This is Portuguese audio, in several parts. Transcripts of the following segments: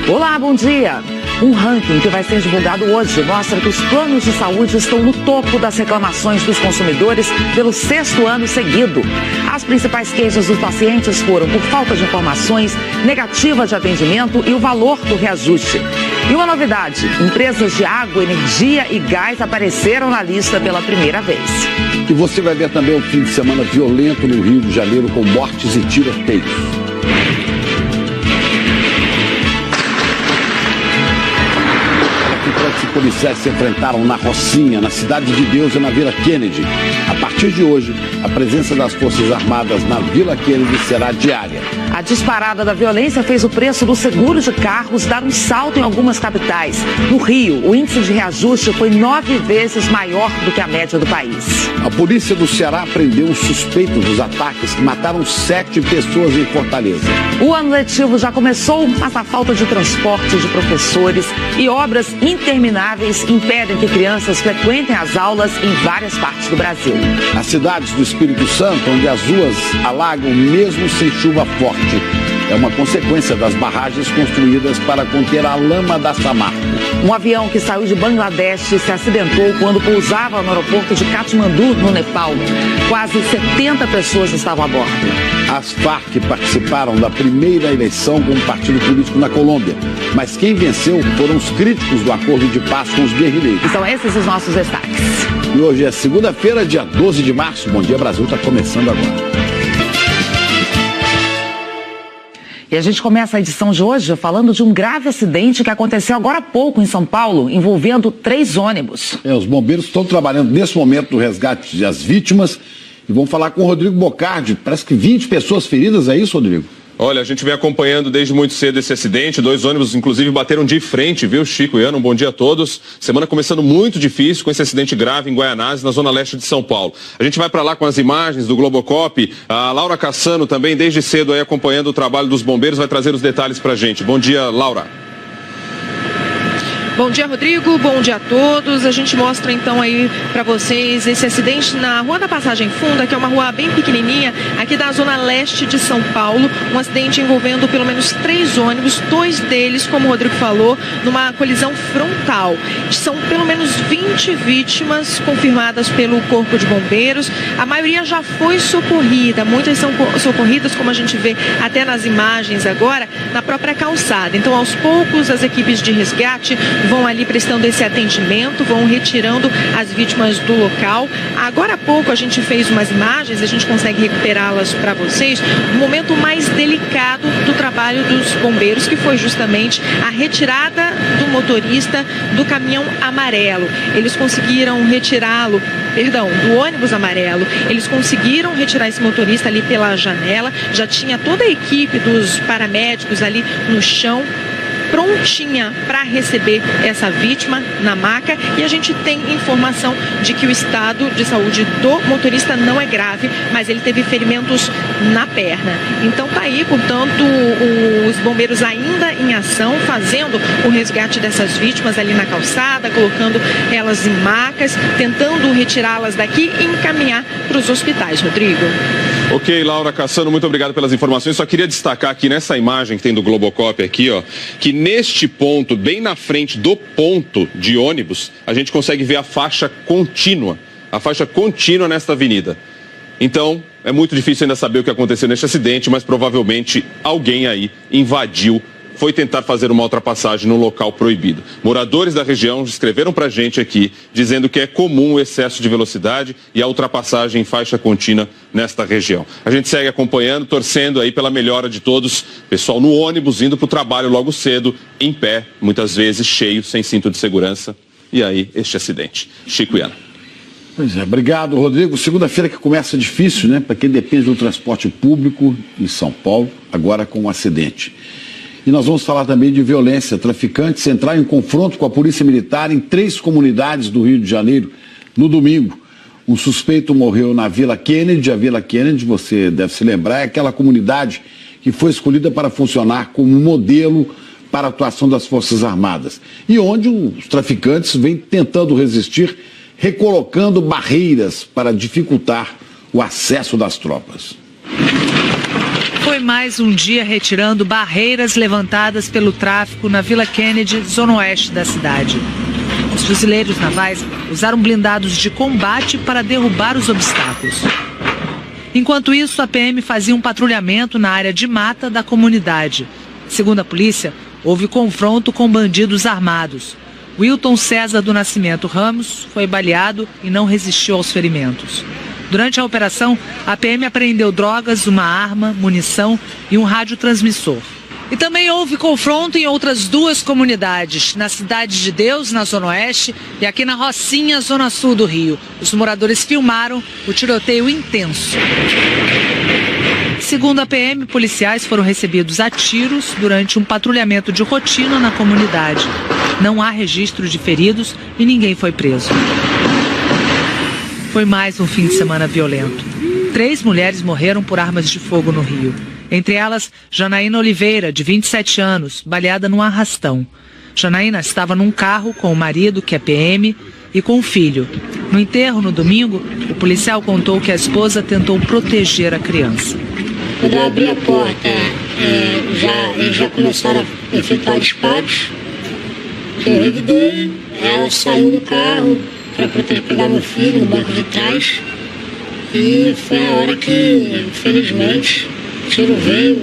Olá, bom dia. Um ranking que vai ser divulgado hoje mostra que os planos de saúde estão no topo das reclamações dos consumidores pelo 6º ano seguido. As principais queixas dos pacientes foram por falta de informações, negativa de atendimento e o valor do reajuste. E uma novidade, empresas de água, energia e gás apareceram na lista pela primeira vez. E você vai ver também um fim de semana violento no Rio de Janeiro com mortes e tiroteios. Policiais se enfrentaram na Rocinha, na Cidade de Deus e na Vila Kennedy. A partir de hoje, a presença das Forças Armadas na Vila Kennedy será diária. A disparada da violência fez o preço do seguro de carros dar um salto em algumas capitais. No Rio, o índice de reajuste foi 9 vezes maior do que a média do país. A polícia do Ceará prendeu os suspeitos dos ataques que mataram 7 pessoas em Fortaleza. O ano letivo já começou, mas a falta de transporte de professores e obras intermináveis impedem que crianças frequentem as aulas em várias partes do Brasil. As cidades do Espírito Santo, onde as ruas alagam mesmo sem chuva forte, é uma consequência das barragens construídas para conter a lama da Samarco. Um avião que saiu de Bangladesh se acidentou quando pousava no aeroporto de Katmandu, no Nepal. Quase 70 pessoas estavam a bordo. As Farc participaram da primeira eleição como partido político na Colômbia, mas quem venceu foram os críticos do acordo de paz com os guerrilheiros. E são esses os nossos destaques. E hoje é segunda-feira, dia 12 de março. Bom Dia Brasil está começando agora. E a gente começa a edição de hoje falando de um grave acidente que aconteceu agora há pouco em São Paulo, envolvendo 3 ônibus. Os bombeiros estão trabalhando nesse momento no resgate das vítimas e vão falar com o Rodrigo Bocardi. Parece que 20 pessoas feridas, é isso, Rodrigo? Olha, a gente vem acompanhando desde muito cedo esse acidente. 2 ônibus, inclusive, bateram de frente, viu, Chico e Ana? Um bom dia a todos. Semana começando muito difícil com esse acidente grave em Guaianazes, na zona leste de São Paulo. A gente vai para lá com as imagens do Globocop. A Laura Cassano também, desde cedo, aí acompanhando o trabalho dos bombeiros, vai trazer os detalhes para a gente. Bom dia, Laura. Bom dia, Rodrigo. Bom dia a todos. A gente mostra então aí para vocês esse acidente na Rua da Passagem Funda, que é uma rua bem pequenininha, aqui da zona leste de São Paulo. Um acidente envolvendo pelo menos 3 ônibus, 2 deles, como o Rodrigo falou, numa colisão frontal. São pelo menos 20 vítimas confirmadas pelo Corpo de Bombeiros. A maioria já foi socorrida, muitas são socorridas, como a gente vê até nas imagens agora, na própria calçada. Então, aos poucos, as equipes de resgate vão ali prestando esse atendimento, vão retirando as vítimas do local. Agora há pouco a gente fez umas imagens, a gente consegue recuperá-las para vocês, no momento mais delicado do trabalho dos bombeiros, que foi justamente a retirada do motorista do caminhão amarelo. Eles conseguiram retirá-lo, do ônibus amarelo. Eles conseguiram retirar esse motorista ali pela janela, já tinha toda a equipe dos paramédicos ali no chão, prontinha para receber essa vítima na maca, e a gente tem informação de que o estado de saúde do motorista não é grave, mas ele teve ferimentos na perna. Então tá aí, portanto, os bombeiros ainda em ação, fazendo o resgate dessas vítimas ali na calçada, colocando elas em macas, tentando retirá-las daqui e encaminhar para os hospitais. Rodrigo. Ok, Laura Cassano, muito obrigado pelas informações. Só queria destacar aqui nessa imagem que tem do Globocop aqui, ó, que neste ponto, bem na frente do ponto de ônibus, a gente consegue ver a faixa contínua nesta avenida. Então, é muito difícil ainda saber o que aconteceu neste acidente, mas provavelmente alguém aí invadiu, foi tentar fazer uma ultrapassagem no local proibido. Moradores da região escreveram pra gente aqui, dizendo que é comum o excesso de velocidade e a ultrapassagem em faixa contínua nesta região. A gente segue acompanhando, torcendo aí pela melhora de todos. Pessoal no ônibus, indo pro trabalho logo cedo, em pé, muitas vezes cheio, sem cinto de segurança. E aí, este acidente. Chico e Ana. Pois é, obrigado, Rodrigo. Segunda-feira que começa difícil, né? Para quem depende do transporte público em São Paulo, agora com um acidente. E nós vamos falar também de violência. Traficantes entraram em confronto com a Polícia Militar em 3 comunidades do Rio de Janeiro no domingo. Um suspeito morreu na Vila Kennedy. A Vila Kennedy, você deve se lembrar, é aquela comunidade que foi escolhida para funcionar como modelo para a atuação das Forças Armadas. E onde os traficantes vêm tentando resistir, recolocando barreiras para dificultar o acesso das tropas. Foi mais um dia retirando barreiras levantadas pelo tráfico na Vila Kennedy, zona oeste da cidade. Os fuzileiros navais usaram blindados de combate para derrubar os obstáculos. Enquanto isso, a PM fazia um patrulhamento na área de mata da comunidade. Segundo a polícia, houve confronto com bandidos armados. Wilton César do Nascimento Ramos foi baleado e não resistiu aos ferimentos. Durante a operação, a PM apreendeu drogas, uma arma, munição e um radiotransmissor. E também houve confronto em outras duas comunidades, na Cidade de Deus, na Zona Oeste, e aqui na Rocinha, Zona Sul do Rio. Os moradores filmaram o tiroteio intenso. Segundo a PM, policiais foram recebidos a tiros durante um patrulhamento de rotina na comunidade. Não há registro de feridos e ninguém foi preso. Foi mais um fim de semana violento. 3 mulheres morreram por armas de fogo no Rio. Entre elas, Janaína Oliveira, de 27 anos, baleada num arrastão. Janaína estava num carro com o marido, que é PM, e com o filho. No enterro, no domingo, o policial contou que a esposa tentou proteger a criança. Quando eu abri a porta, eles já começaram a efetuar disparos. Eu revidei, ela saiu do carro para pegar meu filho no banco de trás. E foi a hora que, infelizmente, o tiro veio,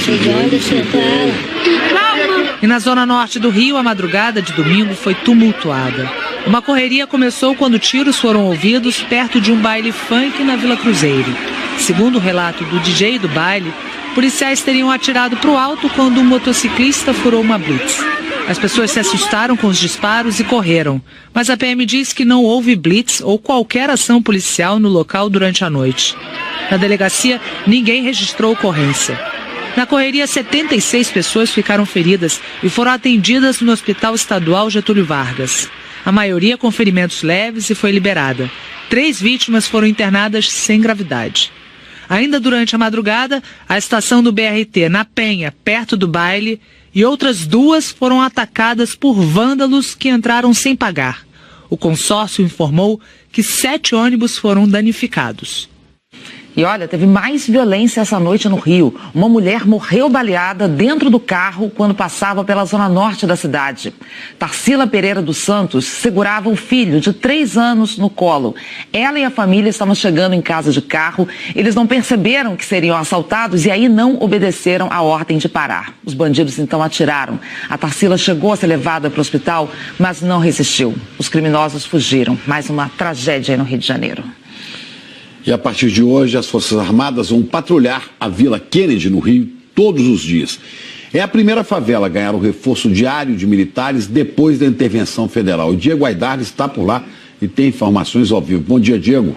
foi de onde acertou ela. E na zona norte do Rio, a madrugada de domingo foi tumultuada. Uma correria começou quando tiros foram ouvidos perto de um baile funk na Vila Cruzeiro. Segundo o relato do DJ do baile, policiais teriam atirado para o alto quando um motociclista furou uma blitz. As pessoas se assustaram com os disparos e correram, mas a PM diz que não houve blitz ou qualquer ação policial no local durante a noite. Na delegacia, ninguém registrou ocorrência. Na correria, 76 pessoas ficaram feridas e foram atendidas no Hospital Estadual Getúlio Vargas. A maioria com ferimentos leves e foi liberada. 3 vítimas foram internadas sem gravidade. Ainda durante a madrugada, a estação do BRT na Penha, perto do baile, e outras 2 foram atacadas por vândalos que entraram sem pagar. O consórcio informou que 7 ônibus foram danificados. E olha, teve mais violência essa noite no Rio. Uma mulher morreu baleada dentro do carro quando passava pela zona norte da cidade. Tarsila Pereira dos Santos segurava o filho de 3 anos no colo. Ela e a família estavam chegando em casa de carro. Eles não perceberam que seriam assaltados e aí não obedeceram à ordem de parar. Os bandidos então atiraram. A Tarsila chegou a ser levada para o hospital, mas não resistiu. Os criminosos fugiram. Mais uma tragédia aí no Rio de Janeiro. E a partir de hoje, as Forças Armadas vão patrulhar a Vila Kennedy, no Rio, todos os dias. É a primeira favela a ganhar o reforço diário de militares depois da intervenção federal. O Diego Aidar está por lá e tem informações ao vivo. Bom dia, Diego.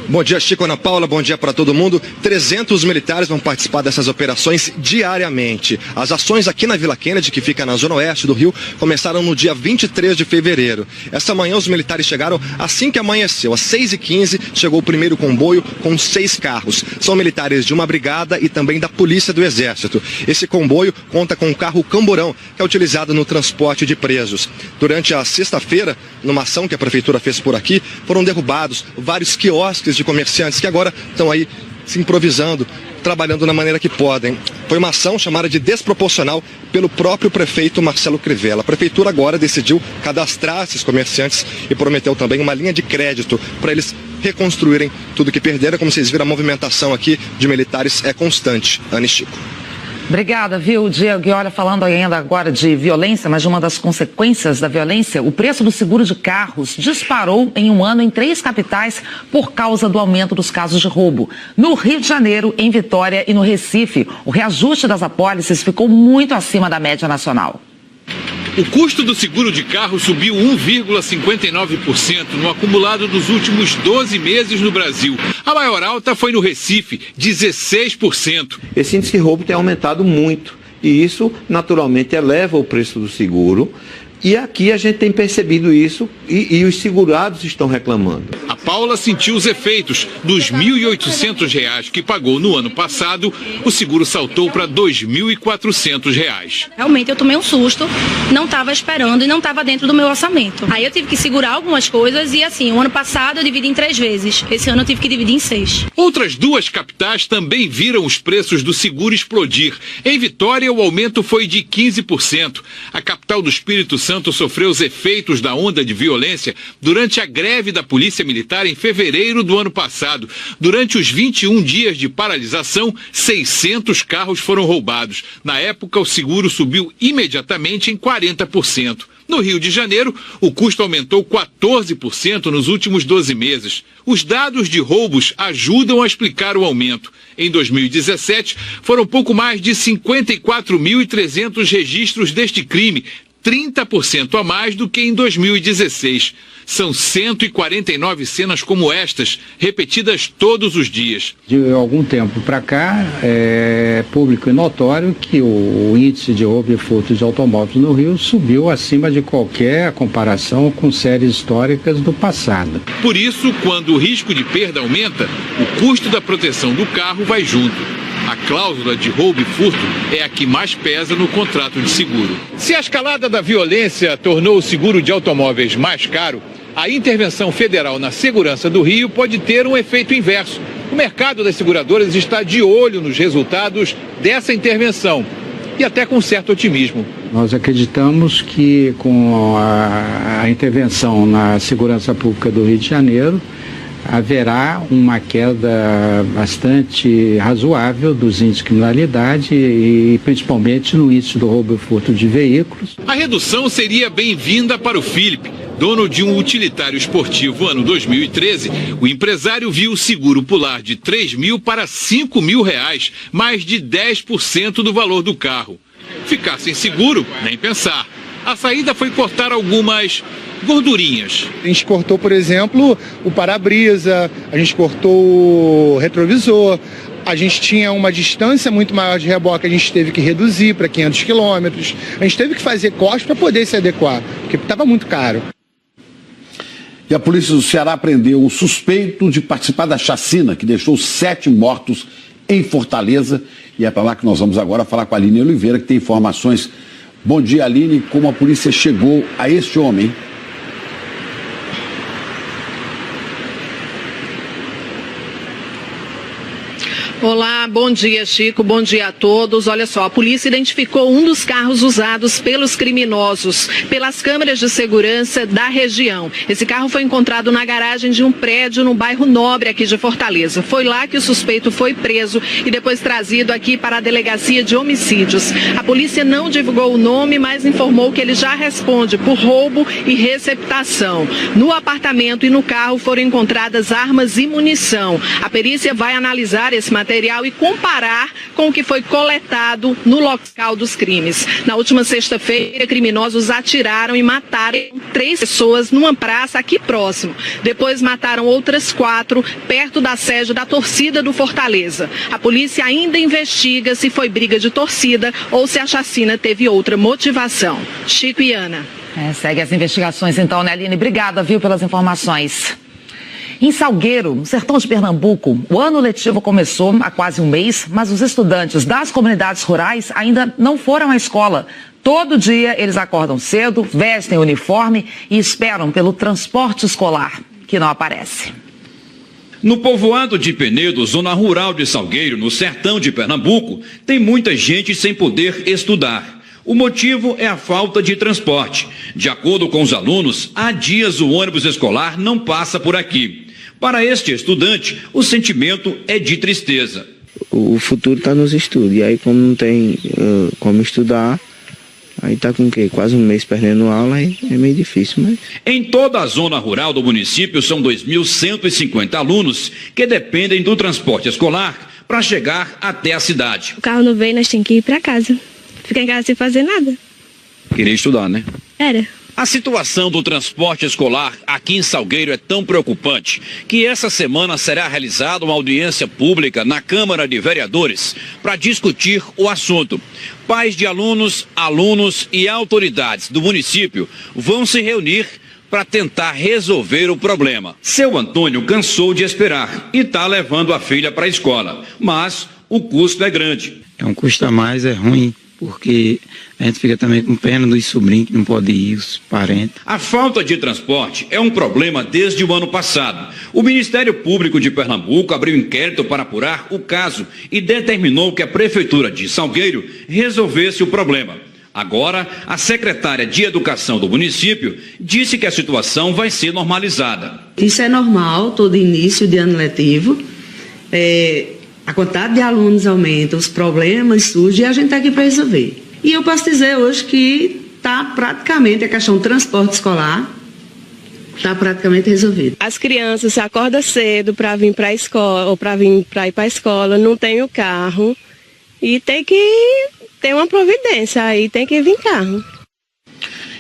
Bom dia, Chico, Ana Paula, bom dia para todo mundo. 300 militares vão participar dessas operações diariamente. As ações aqui na Vila Kennedy, que fica na zona oeste do Rio, começaram no dia 23 de fevereiro. Essa manhã os militares chegaram assim que amanheceu. Às 6h15 chegou o primeiro comboio com 6 carros. São militares de uma brigada e também da Polícia do Exército. Esse comboio conta com o carro Camburão, que é utilizado no transporte de presos. Durante a sexta-feira, numa ação que a prefeitura fez por aqui, foram derrubados vários quiosques de comerciantes que agora estão aí se improvisando, trabalhando da maneira que podem. Foi uma ação chamada de desproporcional pelo próprio prefeito Marcelo Crivella. A prefeitura agora decidiu cadastrar esses comerciantes e prometeu também uma linha de crédito para eles reconstruírem tudo que perderam. Como vocês viram, a movimentação aqui de militares é constante. Ana e Chico. Obrigada, viu, Diego? E olha, falando ainda agora de violência, mas de uma das consequências da violência, o preço do seguro de carros disparou em um ano em 3 capitais por causa do aumento dos casos de roubo. No Rio de Janeiro, em Vitória e no Recife, o reajuste das apólices ficou muito acima da média nacional. O custo do seguro de carro subiu 1,59% no acumulado dos últimos 12 meses no Brasil. A maior alta foi no Recife, 16%. Esse índice de roubo tem aumentado muito e isso naturalmente eleva o preço do seguro, E aqui a gente tem percebido isso e os segurados estão reclamando. A Paula sentiu os efeitos. Dos R$ 1.800 que pagou no ano passado, o seguro saltou para R$ 2.400. Realmente eu tomei um susto, não estava esperando e não estava dentro do meu orçamento. Aí eu tive que segurar algumas coisas e assim, o ano passado eu dividi em 3 vezes. Esse ano eu tive que dividir em 6. Outras 2 capitais também viram os preços do seguro explodir. Em Vitória, o aumento foi de 15%. A capital do Espírito Santo sofreu os efeitos da onda de violência durante a greve da Polícia Militar em fevereiro do ano passado. Durante os 21 dias de paralisação, 600 carros foram roubados. Na época, o seguro subiu imediatamente em 40%. No Rio de Janeiro, o custo aumentou 14% nos últimos 12 meses. Os dados de roubos ajudam a explicar o aumento. Em 2017, foram pouco mais de 54.300 registros deste crime, 30% a mais do que em 2016. São 149 cenas como estas, repetidas todos os dias. De algum tempo para cá, é público e notório que o índice de roubo e furto de automóveis no Rio subiu acima de qualquer comparação com séries históricas do passado. Por isso, quando o risco de perda aumenta, o custo da proteção do carro vai junto. A cláusula de roubo e furto é a que mais pesa no contrato de seguro. Se a escalada da violência tornou o seguro de automóveis mais caro, a intervenção federal na segurança do Rio pode ter um efeito inverso. O mercado das seguradoras está de olho nos resultados dessa intervenção e até com certo otimismo. Nós acreditamos que com a intervenção na segurança pública do Rio de Janeiro, haverá uma queda bastante razoável dos índices de criminalidade e principalmente no índice do roubo e furto de veículos. A redução seria bem-vinda para o Felipe. Dono de um utilitário esportivo ano 2013, o empresário viu o seguro pular de R$ 3.000 para R$ 5.000, mais de 10% do valor do carro. Ficar sem seguro, nem pensar. A saída foi cortar algumas gordurinhas. A gente cortou, por exemplo, o para-brisa, a gente cortou o retrovisor, a gente tinha uma distância muito maior de reboque, a gente teve que reduzir para 500 quilômetros, a gente teve que fazer corte para poder se adequar, porque estava muito caro. E a polícia do Ceará prendeu um suspeito de participar da chacina que deixou 7 mortos em Fortaleza. E é para lá que nós vamos agora falar com a Aline Oliveira, que tem informações. Bom dia, Aline. Como a polícia chegou a este homem? Olá, bom dia, Chico, bom dia a todos. Olha só, a polícia identificou um dos carros usados pelos criminosos, pelas câmeras de segurança da região. Esse carro foi encontrado na garagem de um prédio no bairro Nobre aqui de Fortaleza. Foi lá que o suspeito foi preso e depois trazido aqui para a delegacia de homicídios. A polícia não divulgou o nome, mas informou que ele já responde por roubo e receptação. No apartamento e no carro foram encontradas armas e munição. A perícia vai analisar esse material e comparar com o que foi coletado no local dos crimes. Na última sexta-feira, criminosos atiraram e mataram 3 pessoas numa praça aqui próximo. Depois mataram outras 4 perto da sede da torcida do Fortaleza. A polícia ainda investiga se foi briga de torcida ou se a chacina teve outra motivação. Chico e Ana. Segue as investigações então, né, Aline? Obrigada, viu, pelas informações. Em Salgueiro, no sertão de Pernambuco, o ano letivo começou há quase um mês, mas os estudantes das comunidades rurais ainda não foram à escola. Todo dia eles acordam cedo, vestem o uniforme e esperam pelo transporte escolar, que não aparece. No povoado de Penedo, zona rural de Salgueiro, no sertão de Pernambuco, tem muita gente sem poder estudar. O motivo é a falta de transporte. De acordo com os alunos, há dias o ônibus escolar não passa por aqui. Para este estudante, o sentimento é de tristeza. O futuro está nos estudos, e aí como não tem como estudar, aí está com o quê? Quase um mês perdendo aula, aí é meio difícil, mas... Em toda a zona rural do município são 2.150 alunos que dependem do transporte escolar para chegar até a cidade. O carro não vem, nós temos que ir para casa. Ficar em casa sem fazer nada. Queria estudar, né? Era. A situação do transporte escolar aqui em Salgueiro é tão preocupante que essa semana será realizada uma audiência pública na Câmara de Vereadores para discutir o assunto. Pais de alunos, alunos e autoridades do município vão se reunir para tentar resolver o problema. Seu Antônio cansou de esperar e está levando a filha para a escola, mas o custo é grande. É um custo a mais, é ruim, porque a gente fica também com pena dos sobrinhos que não podem ir, os parentes. A falta de transporte é um problema desde o ano passado. O Ministério Público de Pernambuco abriu inquérito para apurar o caso e determinou que a Prefeitura de Salgueiro resolvesse o problema. Agora, a secretária de Educação do município disse que a situação vai ser normalizada. Isso é normal, todo início de ano letivo. A quantidade de alunos aumenta, os problemas surgem e a gente está aqui para resolver. E eu posso dizer hoje que está praticamente a questão do transporte escolar está praticamente resolvida. As crianças acordam cedo para vir para a escola ou para ir para a escola, não tem o carro e tem que ter uma providência, aí tem que vir carro.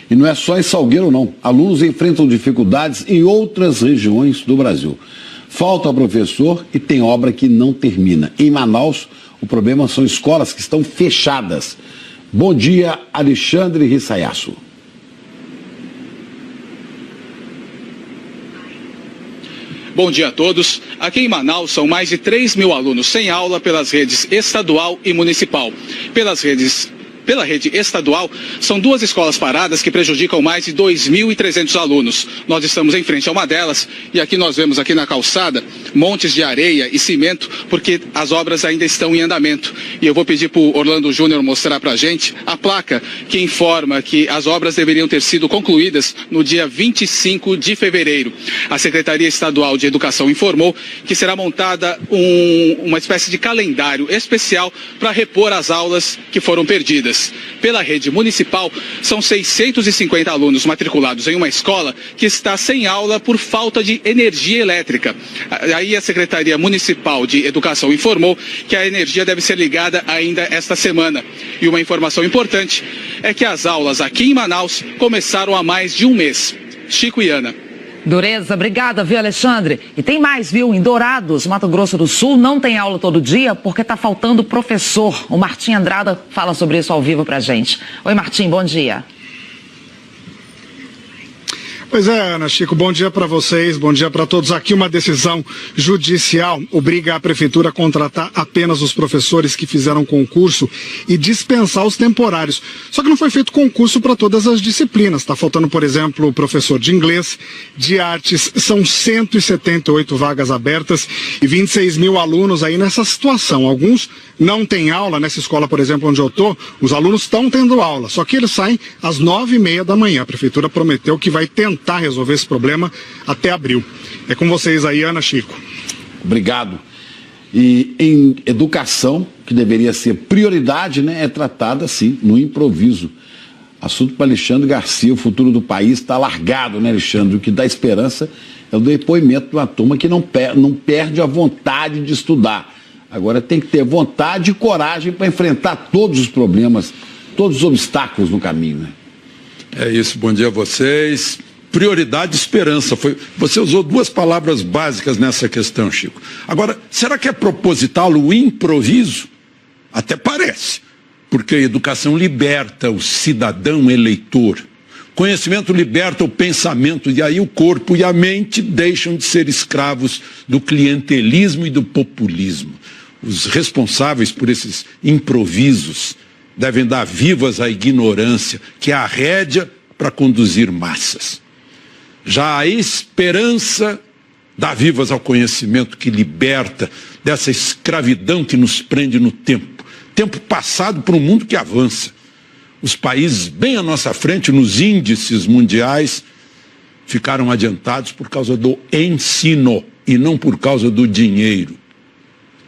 E não é só em Salgueiro, não. Alunos enfrentam dificuldades em outras regiões do Brasil. Falta professor e tem obra que não termina. Em Manaus, o problema são escolas que estão fechadas. Bom dia, Alexandre Rissayasso. Bom dia a todos. Aqui em Manaus são mais de 3 mil alunos sem aula pelas redes estadual e municipal. Pela rede estadual, são 2 escolas paradas que prejudicam mais de 2.300 alunos. Nós estamos em frente a uma delas e aqui nós vemos aqui na calçada montes de areia e cimento porque as obras ainda estão em andamento. E eu vou pedir para o Orlando Júnior mostrar para a gente a placa que informa que as obras deveriam ter sido concluídas no dia 25 de fevereiro. A Secretaria Estadual de Educação informou que será montada uma espécie de calendário especial para repor as aulas que foram perdidas. Pela rede municipal, são 650 alunos matriculados em uma escola que está sem aula por falta de energia elétrica. Aí a Secretaria Municipal de Educação informou que a energia deve ser ligada ainda esta semana. E uma informação importante é que as aulas aqui em Manaus começaram há mais de um mês. Chico e Ana. Dureza, obrigada, viu, Alexandre? E tem mais, viu? Em Dourados, Mato Grosso do Sul, não tem aula todo dia porque está faltando professor. O Martim Andrada fala sobre isso ao vivo pra gente. Oi, Martim, bom dia. Pois é, Ana, Chico, bom dia para vocês, bom dia para todos. Aqui uma decisão judicial obriga a prefeitura a contratar apenas os professores que fizeram concurso e dispensar os temporários. Só que não foi feito concurso para todas as disciplinas. Está faltando, por exemplo, o professor de inglês, de artes. São 178 vagas abertas e 26 mil alunos aí nessa situação. Alguns não têm aula. Nessa escola, por exemplo, onde eu estou, os alunos estão tendo aula. Só que eles saem às 9h30 da manhã. A prefeitura prometeu que vai tentar resolver esse problema até abril. É com vocês aí, Ana, Chico. Obrigado. E em educação, que deveria ser prioridade, né, é tratada assim, no improviso. Assunto para Alexandre Garcia, o futuro do país está largado, né, Alexandre? O que dá esperança é o depoimento de uma turma que não perde a vontade de estudar. Agora tem que ter vontade e coragem para enfrentar todos os problemas, todos os obstáculos no caminho, né? É isso, bom dia a vocês. Prioridade e esperança. Você usou 2 palavras básicas nessa questão, Chico. Agora, será que é proposital o improviso? Até parece, porque a educação liberta o cidadão eleitor. Conhecimento liberta o pensamento, e aí o corpo e a mente deixam de ser escravos do clientelismo e do populismo. Os responsáveis por esses improvisos devem dar vivas à ignorância, que é a rédea para conduzir massas. Já a esperança dá vivas ao conhecimento que liberta dessa escravidão que nos prende no tempo. Tempo passado para um mundo que avança. Os países bem à nossa frente, nos índices mundiais, ficaram adiantados por causa do ensino e não por causa do dinheiro.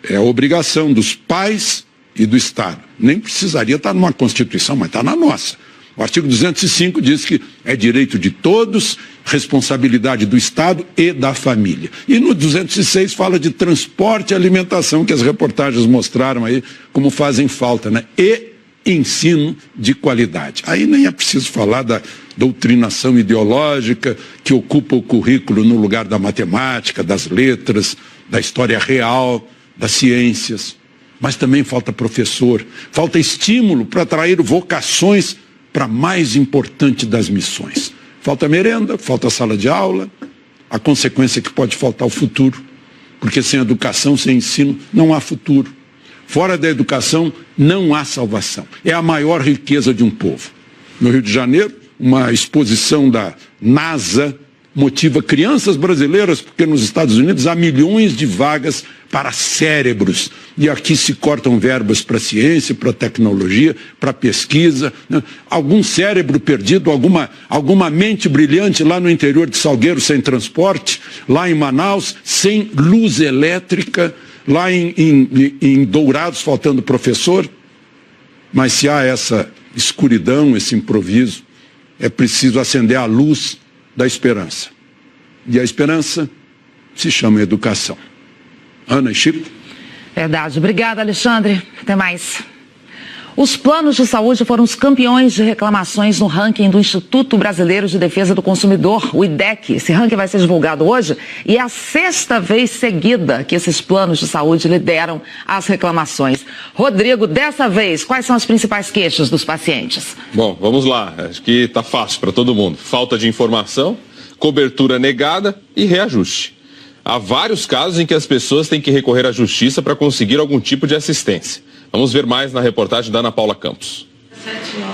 É a obrigação dos pais e do Estado. Nem precisaria estar numa Constituição, mas está na nossa. O artigo 205 diz que é direito de todos, responsabilidade do Estado e da família. E no 206 fala de transporte e alimentação, que as reportagens mostraram aí como fazem falta, né? E ensino de qualidade. Aí nem é preciso falar da doutrinação ideológica que ocupa o currículo no lugar da matemática, das letras, da história real, das ciências. Mas também falta professor, falta estímulo para atrair vocações para a mais importante das missões. Falta merenda, falta sala de aula, a consequência é que pode faltar o futuro, porque sem educação, sem ensino, não há futuro. Fora da educação, não há salvação. É a maior riqueza de um povo. No Rio de Janeiro, uma exposição da NASA motiva crianças brasileiras, porque nos Estados Unidos há milhões de vagas para cérebros. E aqui se cortam verbas para ciência, para tecnologia, para pesquisa. Algum cérebro perdido, alguma mente brilhante lá no interior de Salgueiro sem transporte, lá em Manaus sem luz elétrica, lá em Dourados faltando professor. Mas se há essa escuridão, esse improviso, é preciso acender a luz da esperança. E a esperança se chama educação. Ana e Chico? Verdade. Obrigada, Alexandre. Até mais. Os planos de saúde foram os campeões de reclamações no ranking do Instituto Brasileiro de Defesa do Consumidor, o IDEC. Esse ranking vai ser divulgado hoje e é a 6ª vez seguida que esses planos de saúde lideram as reclamações. Rodrigo, dessa vez, quais são as principais queixas dos pacientes? Bom, vamos lá. Acho que está fácil para todo mundo. Falta de informação, cobertura negada e reajuste. Há vários casos em que as pessoas têm que recorrer à justiça para conseguir algum tipo de assistência. Vamos ver mais na reportagem da Ana Paula Campos.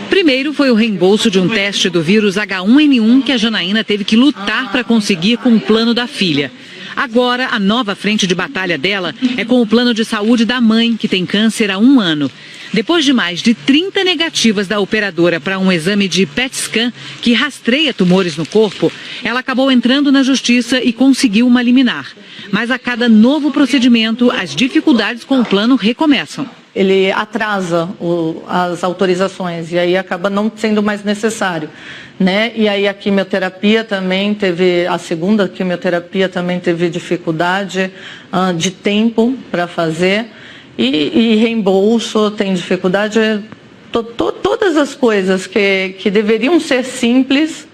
Primeiro foi o reembolso de um teste do vírus H1N1 que a Janaína teve que lutar para conseguir com o plano da filha. Agora, a nova frente de batalha dela é com o plano de saúde da mãe, que tem câncer há 1 ano. Depois de mais de 30 negativas da operadora para um exame de PET scan que rastreia tumores no corpo, ela acabou entrando na justiça e conseguiu uma liminar. Mas a cada novo procedimento, as dificuldades com o plano recomeçam. Ele atrasa as autorizações e aí acaba não sendo mais necessário, né? E aí a quimioterapia também teve, a segunda quimioterapia também teve dificuldade de tempo para fazer e reembolso tem dificuldade, todas as coisas que deveriam ser simples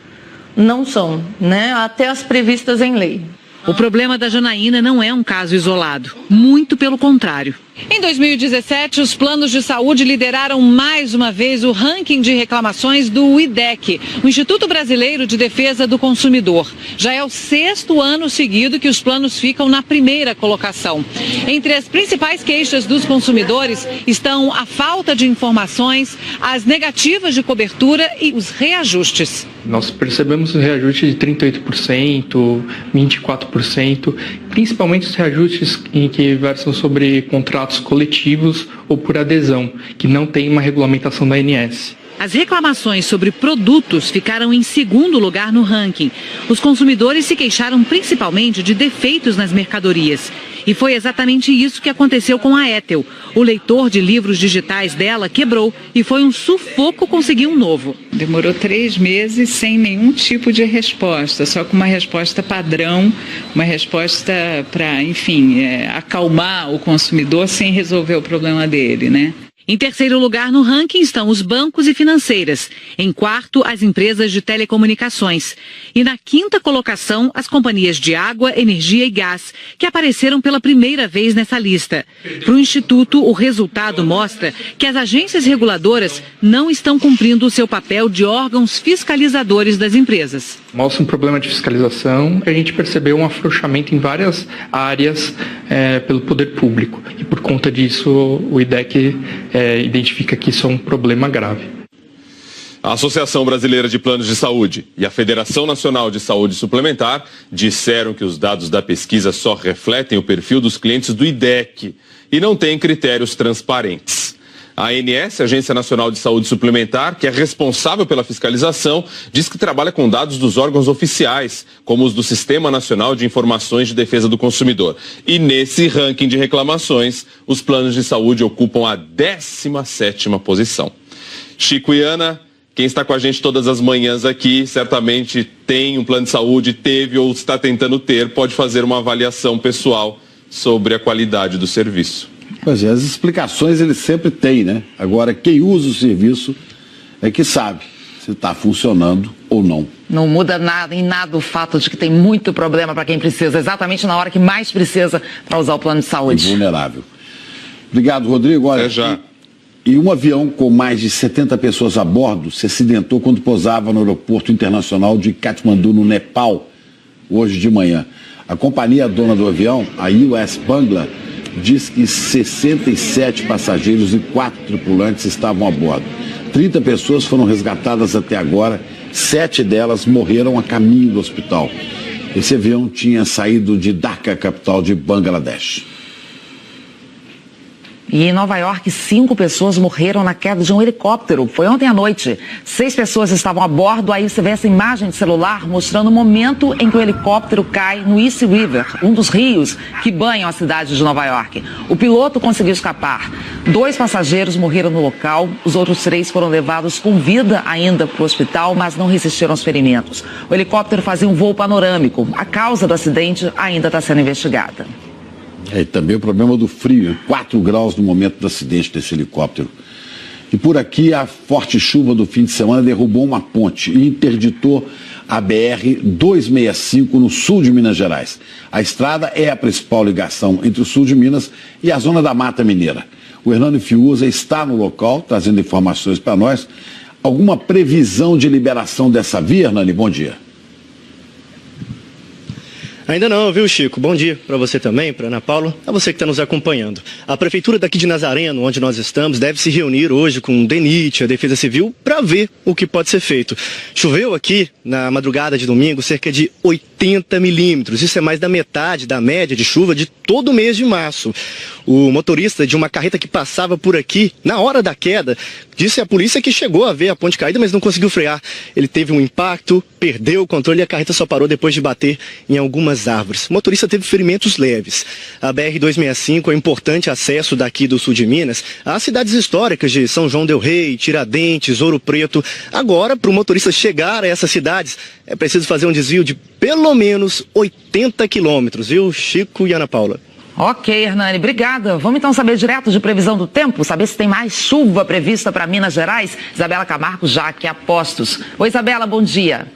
não são, né? Até as previstas em lei. O problema da Janaína não é um caso isolado, muito pelo contrário. Em 2017, os planos de saúde lideraram mais uma vez o ranking de reclamações do IDEC, o Instituto Brasileiro de Defesa do Consumidor. Já é o 6º ano seguido que os planos ficam na primeira colocação. Entre as principais queixas dos consumidores estão a falta de informações, as negativas de cobertura e os reajustes. Nós percebemos um reajuste de 38%, 24%, principalmente os reajustes em que versam sobre contratos coletivos ou por adesão, que não tem uma regulamentação da ANS. As reclamações sobre produtos ficaram em 2º lugar no ranking. Os consumidores se queixaram principalmente de defeitos nas mercadorias. E foi exatamente isso que aconteceu com a Etel. O leitor de livros digitais dela quebrou e foi um sufoco conseguir um novo. Demorou 3 meses sem nenhum tipo de resposta, só com uma resposta padrão, uma resposta para, enfim, acalmar o consumidor sem resolver o problema dele, né? Em 3º lugar no ranking estão os bancos e financeiras. Em 4º, as empresas de telecomunicações. E na 5ª colocação, as companhias de água, energia e gás, que apareceram pela primeira vez nessa lista. Para o Instituto, o resultado mostra que as agências reguladoras não estão cumprindo o seu papel de órgãos fiscalizadores das empresas. Mostra um problema de fiscalização. A gente percebeu um afrouxamento em várias áreas pelo poder público. E por conta disso, o IDEC identifica que isso é um problema grave. A Associação Brasileira de Planos de Saúde e a Federação Nacional de Saúde Suplementar disseram que os dados da pesquisa só refletem o perfil dos clientes do IDEC e não têm critérios transparentes. A ANS, Agência Nacional de Saúde Suplementar, que é responsável pela fiscalização, diz que trabalha com dados dos órgãos oficiais, como os do Sistema Nacional de Informações de Defesa do Consumidor. E nesse ranking de reclamações, os planos de saúde ocupam a 17ª posição. Chico e Ana, quem está com a gente todas as manhãs aqui, certamente tem um plano de saúde, teve ou está tentando ter, pode fazer uma avaliação pessoal sobre a qualidade do serviço. Pois é, as explicações ele sempre tem, né? Agora, quem usa o serviço é que sabe se está funcionando ou não. Não muda em nada o fato de que tem muito problema para quem precisa, exatamente na hora que mais precisa para usar o plano de saúde. Vulnerável. Obrigado, Rodrigo. Olha, já. E um avião com mais de 70 pessoas a bordo se acidentou quando pousava no aeroporto internacional de Katmandu, no Nepal, hoje de manhã. A companhia dona do avião, a US Bangla, diz que 67 passageiros e 4 tripulantes estavam a bordo. 30 pessoas foram resgatadas até agora, 7 delas morreram a caminho do hospital. Esse avião tinha saído de Dhaka, capital de Bangladesh. E em Nova York, 5 pessoas morreram na queda de um helicóptero. Foi ontem à noite. 6 pessoas estavam a bordo. Aí você vê essa imagem de celular mostrando o momento em que o helicóptero cai no East River, um dos rios que banham a cidade de Nova York. O piloto conseguiu escapar. 2 passageiros morreram no local. Os outros 3 foram levados com vida ainda para o hospital, mas não resistiram aos ferimentos. O helicóptero fazia um voo panorâmico. A causa do acidente ainda está sendo investigada. E também o problema do frio, 4 graus no momento do acidente desse helicóptero. E por aqui a forte chuva do fim de semana derrubou uma ponte e interditou a BR-265 no sul de Minas Gerais. A estrada é a principal ligação entre o sul de Minas e a zona da Mata Mineira. O Hernani Fiuza está no local, trazendo informações para nós. Alguma previsão de liberação dessa via, Hernani? Bom dia. Ainda não, viu, Chico? Bom dia para você também, para Ana Paula, a você que está nos acompanhando. A Prefeitura daqui de Nazareno, onde nós estamos, deve se reunir hoje com o DENIT, a Defesa Civil, para ver o que pode ser feito. Choveu aqui, na madrugada de domingo, cerca de 80 milímetros. Isso é mais da metade da média de chuva de todo o mês de março. O motorista de uma carreta que passava por aqui, na hora da queda, disse à polícia que chegou a ver a ponte caída, mas não conseguiu frear. Ele teve um impacto, perdeu o controle e a carreta só parou depois de bater em algumas árvores. O motorista teve ferimentos leves. A BR-265 é um importante acesso daqui do sul de Minas às cidades históricas de São João del Rei, Tiradentes, Ouro Preto. Agora, para o motorista chegar a essas cidades, é preciso fazer um desvio de pelo menos 80 quilômetros, viu, Chico e Ana Paula? Ok, Hernani, obrigada. Vamos então saber direto de previsão do tempo, saber se tem mais chuva prevista para Minas Gerais. Isabela Camargo, já aqui a postos. Oi, Isabela, bom dia.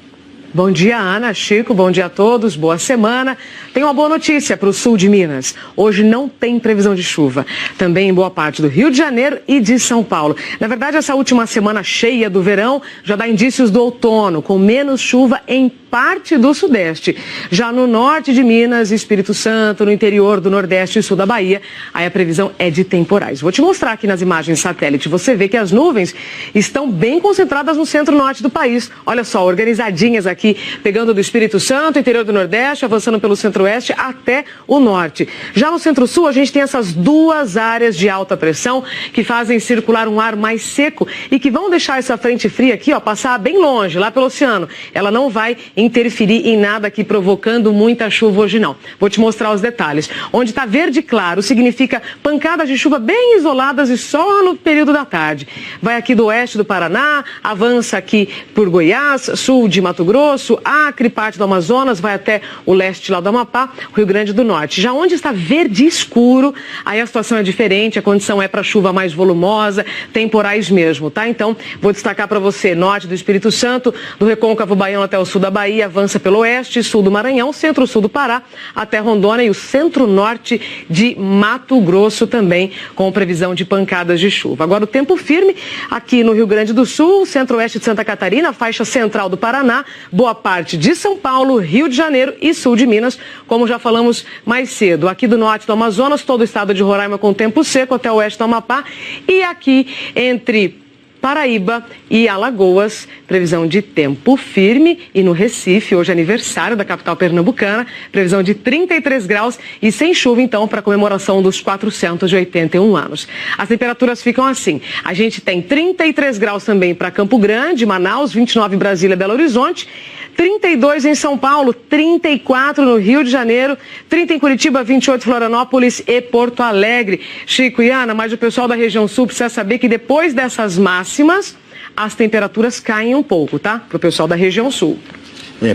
Bom dia, Ana, Chico, bom dia a todos, boa semana. Tem uma boa notícia para o sul de Minas. Hoje não tem previsão de chuva. Também em boa parte do Rio de Janeiro e de São Paulo. Na verdade, essa última semana cheia do verão já dá indícios do outono, com menos chuva em parte do sudeste. Já no norte de Minas, Espírito Santo, no interior do Nordeste e sul da Bahia, aí a previsão é de temporais. Vou te mostrar aqui nas imagens satélite. Você vê que as nuvens estão bem concentradas no centro-norte do país. Olha só, organizadinhas aqui, pegando do Espírito Santo, interior do Nordeste, avançando pelo centro-oeste até o norte. Já no centro-sul, a gente tem essas 2 áreas de alta pressão que fazem circular um ar mais seco e que vão deixar essa frente fria aqui, ó, passar bem longe, lá pelo oceano. Ela não vai interferir em nada aqui, provocando muita chuva hoje não. Vou te mostrar os detalhes. Onde está verde claro significa pancadas de chuva bem isoladas e só no período da tarde. Vai aqui do oeste do Paraná, avança aqui por Goiás, sul de Mato Grosso, Acre, parte do Amazonas, vai até o leste lá do Amapá, Rio Grande do Norte. Já onde está verde escuro, aí a situação é diferente, a condição é para chuva mais volumosa, temporais mesmo, tá? Então, vou destacar para você, norte do Espírito Santo, do Recôncavo Baiano até o sul da Bahia, avança pelo oeste, sul do Maranhão, centro-sul do Pará, até Rondônia e o centro-norte de Mato Grosso também, com previsão de pancadas de chuva. Agora o tempo firme aqui no Rio Grande do Sul, centro-oeste de Santa Catarina, faixa central do Paraná, boa parte de São Paulo, Rio de Janeiro e sul de Minas, como já falamos mais cedo. Aqui do norte do Amazonas, todo o estado de Roraima com tempo seco até o oeste do Amapá e aqui entre Paraíba e Alagoas, previsão de tempo firme e no Recife, hoje é aniversário da capital pernambucana, previsão de 33 graus e sem chuva então para a comemoração dos 481 anos. As temperaturas ficam assim, a gente tem 33 graus também para Campo Grande, Manaus, 29 em Brasília, Belo Horizonte, 32 em São Paulo, 34 no Rio de Janeiro, 30 em Curitiba, 28 em Florianópolis e Porto Alegre. Chico e Ana, mas o pessoal da região sul precisa saber que depois dessas máximas, as temperaturas caem um pouco, tá? Para o pessoal da região sul.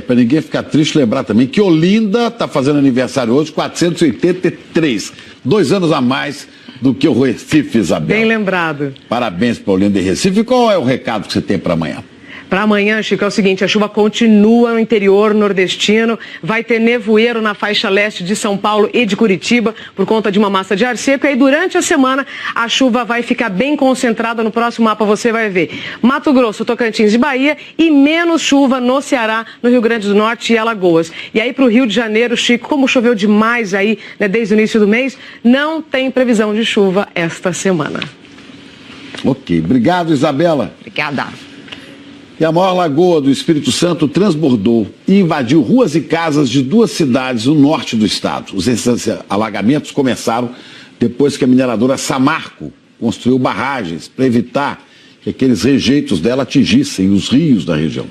Para ninguém ficar triste, lembrar também que Olinda está fazendo aniversário hoje, 483, 2 anos a mais do que o Recife, Isabel. Bem lembrado. Parabéns, Paulinho de Recife. E qual é o recado que você tem para amanhã? Para amanhã, Chico, é o seguinte, a chuva continua no interior nordestino, vai ter nevoeiro na faixa leste de São Paulo e de Curitiba por conta de uma massa de ar seco, e aí durante a semana a chuva vai ficar bem concentrada. No próximo mapa você vai ver Mato Grosso, Tocantins e Bahia, e menos chuva no Ceará, no Rio Grande do Norte e Alagoas. E aí para o Rio de Janeiro, Chico, como choveu demais aí, né, desde o início do mês, não tem previsão de chuva esta semana. Ok, obrigado, Isabela. Obrigada. E a maior lagoa do Espírito Santo transbordou e invadiu ruas e casas de 2 cidades no norte do estado. Os alagamentos começaram depois que a mineradora Samarco construiu barragens para evitar que aqueles rejeitos dela atingissem os rios da região.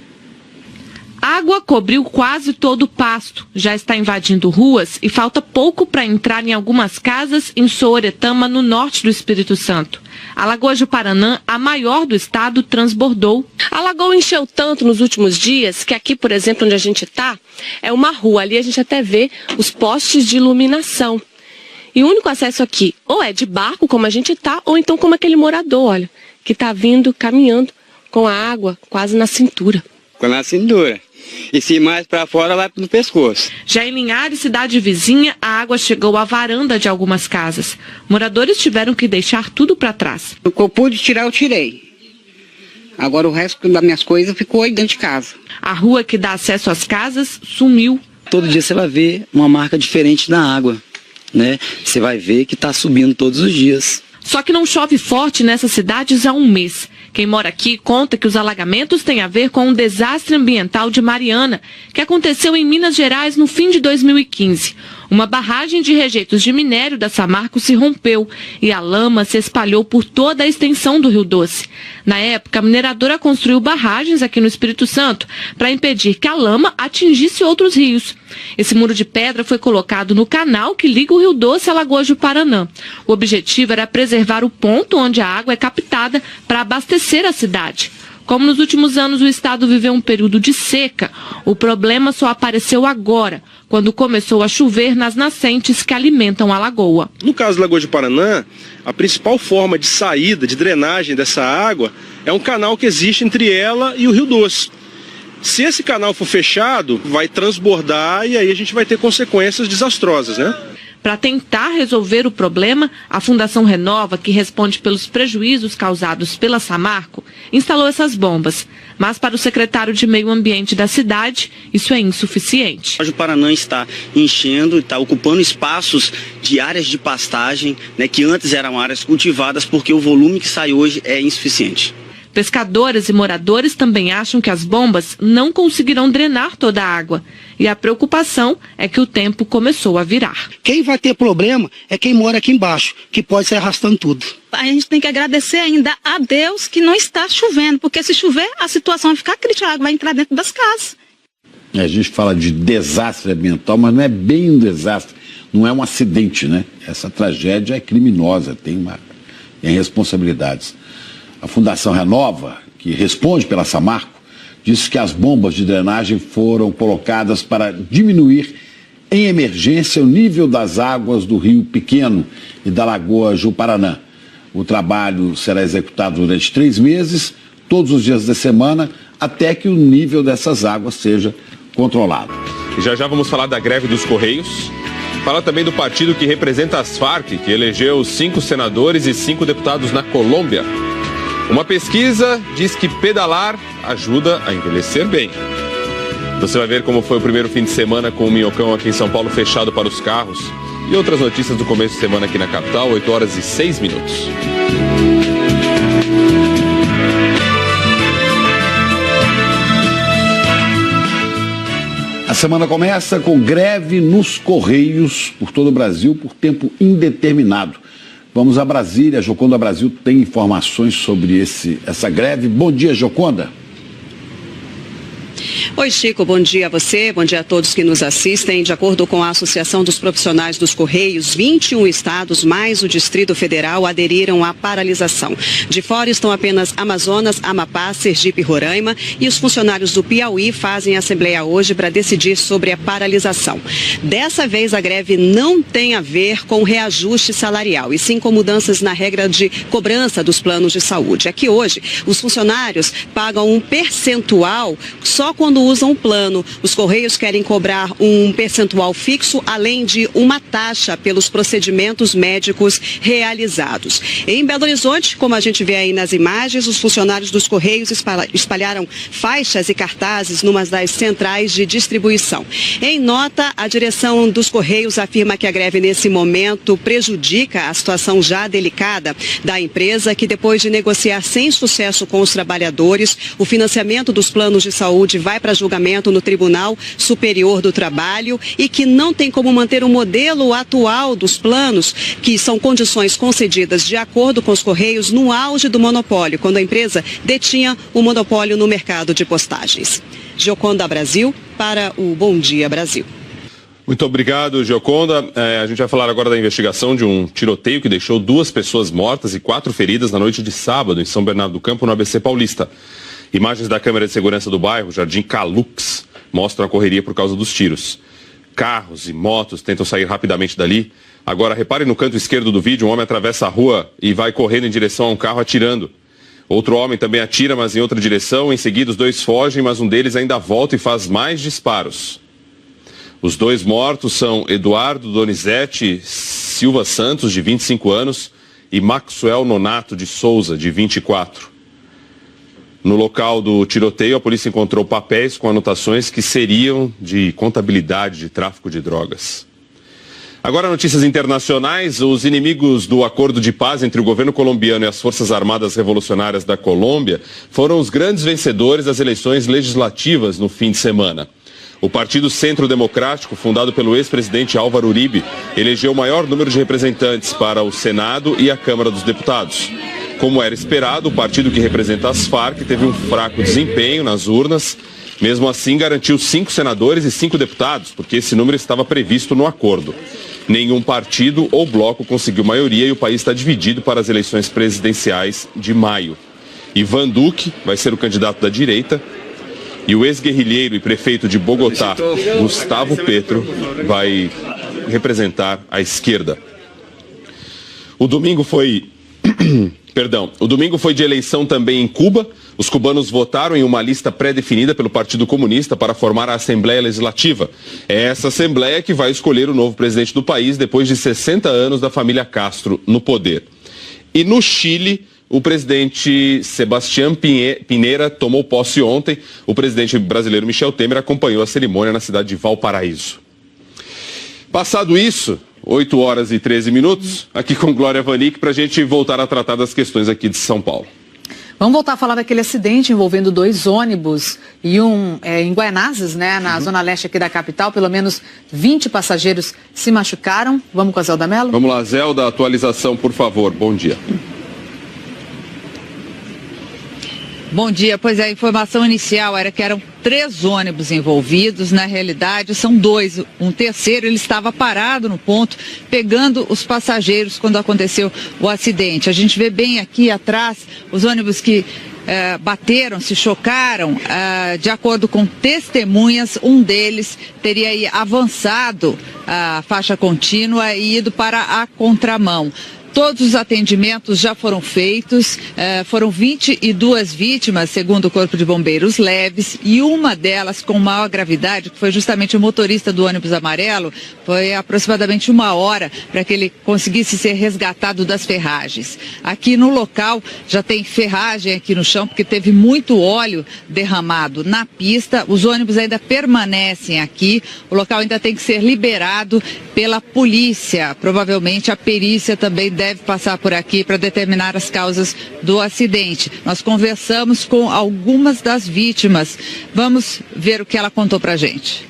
Água cobriu quase todo o pasto, já está invadindo ruas e falta pouco para entrar em algumas casas em Sooretama, no norte do Espírito Santo. A Lagoa de Paranã, a maior do estado, transbordou. A lagoa encheu tanto nos últimos dias que aqui, por exemplo, onde a gente está, é uma rua. Ali a gente até vê os postes de iluminação. E o único acesso aqui ou é de barco, como a gente está, ou então como aquele morador, olha, que está vindo caminhando com a água quase na cintura. Na cintura. E se mais para fora, vai no pescoço. Já em Linhares, cidade vizinha, a água chegou à varanda de algumas casas. Moradores tiveram que deixar tudo para trás. O que eu pude tirar, eu tirei. Agora o resto das minhas coisas ficou aí dentro de casa. A rua que dá acesso às casas sumiu. Todo dia você vai ver uma marca diferente na água, né? Você vai ver que está subindo todos os dias. Só que não chove forte nessas cidades há um mês. Quem mora aqui conta que os alagamentos têm a ver com um desastre ambiental de Mariana, que aconteceu em Minas Gerais no fim de 2015. Uma barragem de rejeitos de minério da Samarco se rompeu e a lama se espalhou por toda a extensão do Rio Doce. Na época, a mineradora construiu barragens aqui no Espírito Santo para impedir que a lama atingisse outros rios. Esse muro de pedra foi colocado no canal que liga o Rio Doce à Lagoa de Paranã. O objetivo era preservar o ponto onde a água é captada para abastecer a cidade. Como nos últimos anos o estado viveu um período de seca, o problema só apareceu agora, quando começou a chover nas nascentes que alimentam a lagoa. No caso da Lagoa de Paranã, a principal forma de saída, de drenagem dessa água é um canal que existe entre ela e o Rio Doce. Se esse canal for fechado, vai transbordar e aí a gente vai ter consequências desastrosas, né? Para tentar resolver o problema, a Fundação Renova, que responde pelos prejuízos causados pela Samarco, instalou essas bombas. Mas para o secretário de Meio Ambiente da cidade, isso é insuficiente. O Paranã está enchendo, está ocupando espaços de áreas de pastagem, né, que antes eram áreas cultivadas, porque o volume que sai hoje é insuficiente. Pescadores e moradores também acham que as bombas não conseguirão drenar toda a água. E a preocupação é que o tempo começou a virar. Quem vai ter problema é quem mora aqui embaixo, que pode sair arrastando tudo. A gente tem que agradecer ainda a Deus que não está chovendo, porque se chover a situação vai ficar crítica, a água vai entrar dentro das casas. A gente fala de desastre ambiental, mas não é bem um desastre, não é um acidente, né? Essa tragédia é criminosa, tem responsabilidades. A Fundação Renova, que responde pela Samarco, disse que as bombas de drenagem foram colocadas para diminuir em emergência o nível das águas do Rio Pequeno e da Lagoa Ju-Paranã. O trabalho será executado durante 3 meses, todos os dias da semana, até que o nível dessas águas seja controlado. E já vamos falar da greve dos Correios. Fala também do partido que representa as Farc, que elegeu 5 senadores e 5 deputados na Colômbia. Uma pesquisa diz que pedalar ajuda a envelhecer bem. Você vai ver como foi o primeiro fim de semana com o Minhocão aqui em São Paulo fechado para os carros. E outras notícias do começo de semana aqui na capital, 8h06. A semana começa com greve nos Correios por todo o Brasil por tempo indeterminado. Vamos a Brasília. A Joconda Brasil tem informações sobre essa greve. Bom dia, Joconda. Oi, Chico, bom dia a você, bom dia a todos que nos assistem. De acordo com a Associação dos Profissionais dos Correios, 21 estados mais o Distrito Federal aderiram à paralisação. De fora estão apenas Amazonas, Amapá, Sergipe e Roraima, e os funcionários do Piauí fazem assembleia hoje para decidir sobre a paralisação. Dessa vez a greve não tem a ver com reajuste salarial, e sim com mudanças na regra de cobrança dos planos de saúde. Aqui hoje, os funcionários pagam um percentual só quando usam o plano. Os Correios querem cobrar um percentual fixo, além de uma taxa pelos procedimentos médicos realizados. Em Belo Horizonte, como a gente vê aí nas imagens, os funcionários dos Correios espalharam faixas e cartazes numa das centrais de distribuição. Em nota, a direção dos Correios afirma que a greve nesse momento prejudica a situação já delicada da empresa, que depois de negociar sem sucesso com os trabalhadores, o financiamento dos planos de saúde vai para julgamento no Tribunal Superior do Trabalho e que não tem como manter o modelo atual dos planos, que são condições concedidas de acordo com os Correios no auge do monopólio, quando a empresa detinha o monopólio no mercado de postagens. Gioconda Brasil, para o Bom Dia Brasil. Muito obrigado, Gioconda. A gente vai falar agora da investigação de um tiroteio que deixou 2 pessoas mortas e 4 feridas na noite de sábado em São Bernardo do Campo, no ABC Paulista. Imagens da câmera de segurança do bairro, Jardim Calux, mostram a correria por causa dos tiros. Carros e motos tentam sair rapidamente dali. Agora, repare no canto esquerdo do vídeo, um homem atravessa a rua e vai correndo em direção a um carro atirando. Outro homem também atira, mas em outra direção. Em seguida, os 2 fogem, mas um deles ainda volta e faz mais disparos. Os 2 mortos são Eduardo Donizete Silva Santos, de 25 anos, e Maxwell Nonato de Souza, de 24. No local do tiroteio, a polícia encontrou papéis com anotações que seriam de contabilidade de tráfico de drogas. Agora, notícias internacionais. Os inimigos do acordo de paz entre o governo colombiano e as Forças Armadas Revolucionárias da Colômbia foram os grandes vencedores das eleições legislativas no fim de semana. O Partido Centro Democrático, fundado pelo ex-presidente Álvaro Uribe, elegeu o maior número de representantes para o Senado e a Câmara dos Deputados. Como era esperado, o partido que representa as Farc teve um fraco desempenho nas urnas. Mesmo assim, garantiu 5 senadores e 5 deputados, porque esse número estava previsto no acordo. Nenhum partido ou bloco conseguiu maioria e o país está dividido para as eleições presidenciais de maio. Ivan Duque vai ser o candidato da direita e o ex-guerrilheiro e prefeito de Bogotá, Gustavo Petro, vai representar a esquerda. O domingo foi de eleição também em Cuba. Os cubanos votaram em uma lista pré-definida pelo Partido Comunista para formar a Assembleia Legislativa. É essa Assembleia que vai escolher o novo presidente do país depois de 60 anos da família Castro no poder. E no Chile, o presidente Sebastián Piñera tomou posse ontem. O presidente brasileiro Michel Temer acompanhou a cerimônia na cidade de Valparaíso. Passado isso, 8 horas e 13 minutos, aqui com Glória Vanik, para a gente voltar a tratar das questões aqui de São Paulo. Vamos voltar a falar daquele acidente envolvendo 2 ônibus e em Guaianazes, né, na zona leste aqui da capital. Pelo menos 20 passageiros se machucaram. Vamos com a Zelda Mello? Vamos lá, Zelda, atualização, por favor. Bom dia. Bom dia, pois a informação inicial era que eram 3 ônibus envolvidos, na realidade são 2, um terceiro ele estava parado no ponto, pegando os passageiros quando aconteceu o acidente. A gente vê bem aqui atrás os ônibus que bateram, se chocaram. De acordo com testemunhas, um deles teria aí avançado a faixa contínua e ido para a contramão. Todos os atendimentos já foram feitos, foram 22 vítimas, segundo o Corpo de Bombeiros, leves, e uma delas com maior gravidade, que foi justamente o motorista do ônibus amarelo. Foi aproximadamente 1 hora para que ele conseguisse ser resgatado das ferragens. Aqui no local já tem ferragem aqui no chão, porque teve muito óleo derramado na pista. Os ônibus ainda permanecem aqui, o local ainda tem que ser liberado pela polícia. Provavelmente a perícia também deve passar por aqui para determinar as causas do acidente. Nós conversamos com algumas das vítimas. Vamos ver o que ela contou pra gente.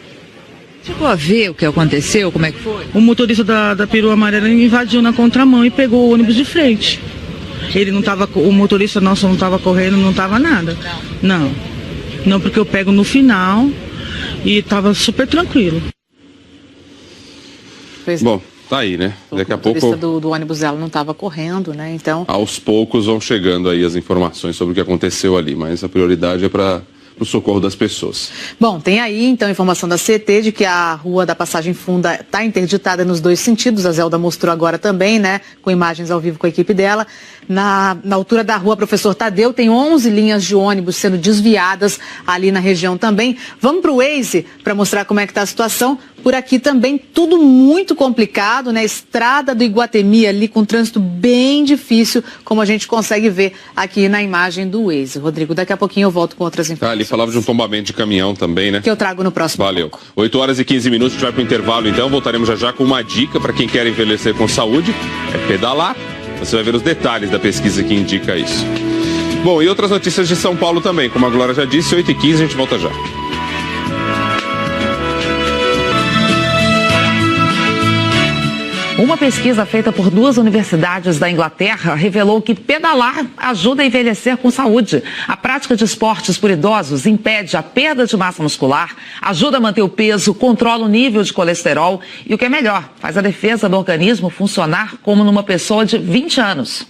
Chegou a ver o que aconteceu? Como é que foi? O motorista da perua amarela invadiu na contramão e pegou o ônibus de frente. Ele não estava, o motorista nosso não estava correndo, não estava nada. Não. Não, porque eu pego no final e estava super tranquilo. Bom, tá aí, né? Daqui a pouco... O motorista do ônibus dela não estava correndo, né? Então... Aos poucos vão chegando aí as informações sobre o que aconteceu ali, mas a prioridade é para o socorro das pessoas. Bom, tem aí então informação da CT de que a rua da Passagem Funda está interditada nos dois sentidos. A Zelda mostrou agora também, né? Com imagens ao vivo com a equipe dela. Na altura da rua Professor Tadeu tem 11 linhas de ônibus sendo desviadas ali na região também. Vamos para o Waze para mostrar como é que está a situação. Por aqui também tudo muito complicado, né? Estrada do Iguatemi ali com trânsito bem difícil, como a gente consegue ver aqui na imagem do Waze. Rodrigo, daqui a pouquinho eu volto com outras informações. Ali falava de um tombamento de caminhão também, né? Que eu trago no próximo. Valeu. 8 horas e 15 minutos, a gente vai para o intervalo então. Voltaremos já com uma dica para quem quer envelhecer com saúde. É pedalar. Você vai ver os detalhes da pesquisa que indica isso. Bom, e outras notícias de São Paulo também. Como a Glória já disse, 8h15, a gente volta já. Uma pesquisa feita por 2 universidades da Inglaterra revelou que pedalar ajuda a envelhecer com saúde. A prática de esportes por idosos impede a perda de massa muscular, ajuda a manter o peso, controla o nível de colesterol e, o que é melhor, faz a defesa do organismo funcionar como numa pessoa de 20 anos.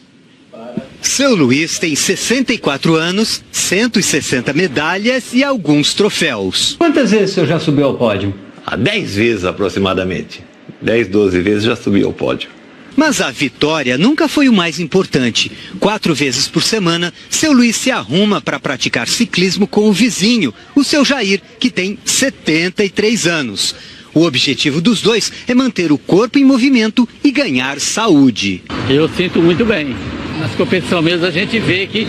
Seu Luiz tem 64 anos, 160 medalhas e alguns troféus. Quantas vezes o senhor já subiu ao pódio? 10 vezes aproximadamente. 10, 12 vezes já subi ao pódio. Mas a vitória nunca foi o mais importante. 4 vezes por semana, seu Luiz se arruma para praticar ciclismo com o vizinho, o seu Jair, que tem 73 anos. O objetivo dos dois é manter o corpo em movimento e ganhar saúde. Eu sinto muito bem. Nas competições mesmo a gente vê que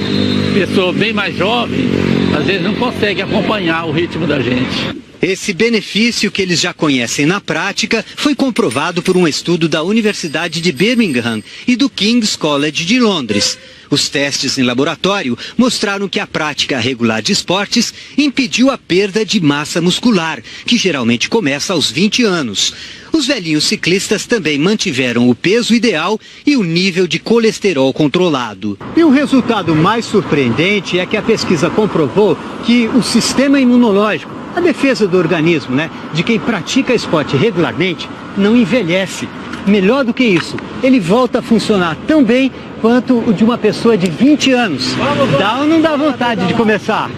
pessoa bem mais jovem, às vezes não consegue acompanhar o ritmo da gente. Esse benefício que eles já conhecem na prática foi comprovado por um estudo da Universidade de Birmingham e do King's College de Londres. Os testes em laboratório mostraram que a prática regular de esportes impediu a perda de massa muscular, que geralmente começa aos 20 anos. Os velhinhos ciclistas também mantiveram o peso ideal e o nível de colesterol controlado. E o resultado mais surpreendente é que a pesquisa comprovou que o sistema imunológico, a defesa do organismo, de quem pratica esporte regularmente, não envelhece. Melhor do que isso, ele volta a funcionar tão bem quanto o de uma pessoa de 20 anos. Dá ou não dá vontade de começar?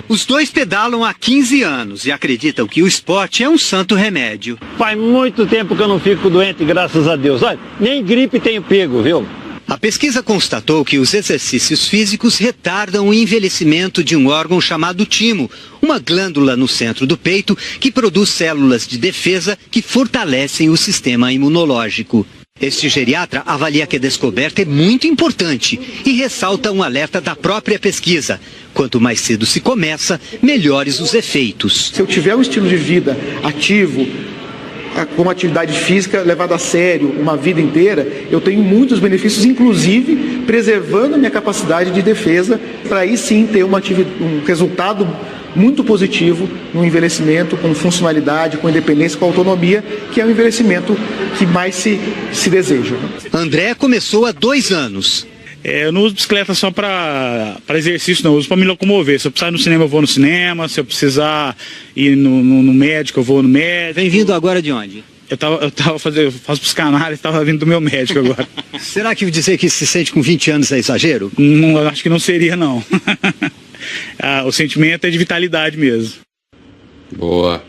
Os dois pedalam há 15 anos e acreditam que o esporte é um santo remédio. Faz muito tempo que eu não fico doente, graças a Deus. Olha, nem gripe tenho pego, viu? A pesquisa constatou que os exercícios físicos retardam o envelhecimento de um órgão chamado timo, uma glândula no centro do peito que produz células de defesa que fortalecem o sistema imunológico. Este geriatra avalia que a descoberta é muito importante e ressalta um alerta da própria pesquisa. Quanto mais cedo se começa, melhores os efeitos. Se eu tiver um estilo de vida ativo, com uma atividade física levada a sério uma vida inteira, eu tenho muitos benefícios, inclusive preservando a minha capacidade de defesa, para aí sim ter um resultado muito positivo no envelhecimento, com funcionalidade, com independência, com autonomia, que é o envelhecimento que mais se deseja. André começou há 2 anos. Eu não uso bicicleta só para exercício, não. Eu uso para me locomover. Se eu precisar ir no cinema, eu vou no cinema. Se eu precisar ir no médico, eu vou no médico. Vem vindo agora de onde? Eu faço psicanálise, estava vindo do meu médico agora. Será que dizer que se sente com 20 anos é exagero? Não, acho que não seria, não. O sentimento é de vitalidade mesmo. Boa.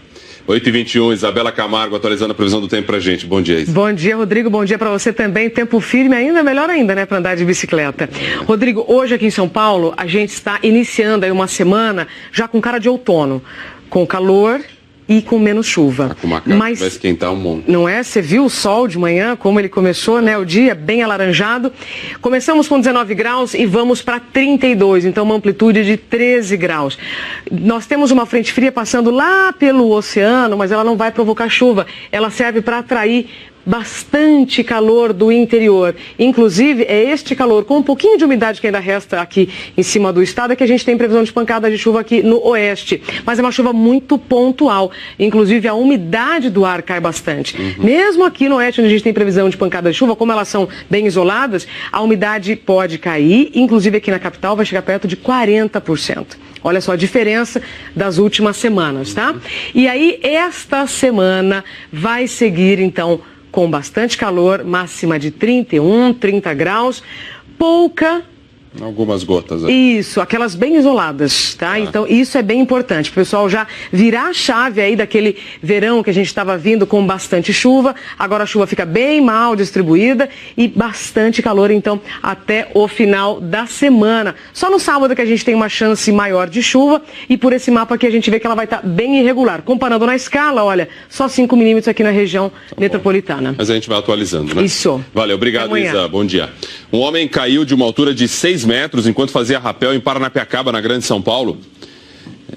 8h21, Isabela Camargo atualizando a previsão do tempo pra gente. Bom dia, Isa. Bom dia, Rodrigo. Bom dia para você também. Tempo firme ainda, melhor ainda, né, para andar de bicicleta. Rodrigo, hoje aqui em São Paulo, a gente está iniciando aí uma semana já com cara de outono, com calor e com menos chuva. Mas vai esquentar um monte. Não é? Você viu o sol de manhã, como ele começou, né? O dia bem alaranjado. Começamos com 19 graus e vamos para 32, então uma amplitude de 13 graus. Nós temos uma frente fria passando lá pelo oceano, mas ela não vai provocar chuva. Ela serve para atrair bastante calor do interior. Inclusive, é este calor com um pouquinho de umidade que ainda resta aqui em cima do estado, é que a gente tem previsão de pancada de chuva aqui no oeste. Mas é uma chuva muito pontual. Inclusive, a umidade do ar cai bastante. Mesmo aqui no oeste, onde a gente tem previsão de pancada de chuva, como elas são bem isoladas, a umidade pode cair. Inclusive, aqui na capital vai chegar perto de 40%. Olha só a diferença das últimas semanas, tá? E aí, esta semana vai seguir, então, com bastante calor, máxima de 31, 30 graus, pouca... Algumas gotas. Isso, aquelas bem isoladas, tá? Então, isso é bem importante. O pessoal já virar a chave aí daquele verão que a gente estava vindo com bastante chuva. Agora a chuva fica bem mal distribuída e bastante calor, então, até o final da semana. Só no sábado que a gente tem uma chance maior de chuva e por esse mapa aqui a gente vê que ela vai estar bem irregular. Comparando na escala, olha, só 5 milímetros aqui na região metropolitana. Mas a gente vai atualizando, né? Isso. Valeu, obrigado, Isa. Bom dia. Um homem caiu de uma altura de 6 metros enquanto fazia rapel em Paranapiacaba, na Grande São Paulo.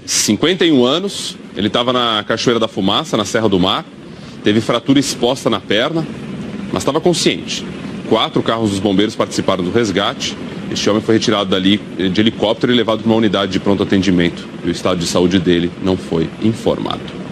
51 anos, ele estava na Cachoeira da Fumaça, na Serra do Mar, teve fratura exposta na perna, mas estava consciente. 4 carros dos bombeiros participaram do resgate. Este homem foi retirado dali de helicóptero e levado para uma unidade de pronto atendimento. E o estado de saúde dele não foi informado.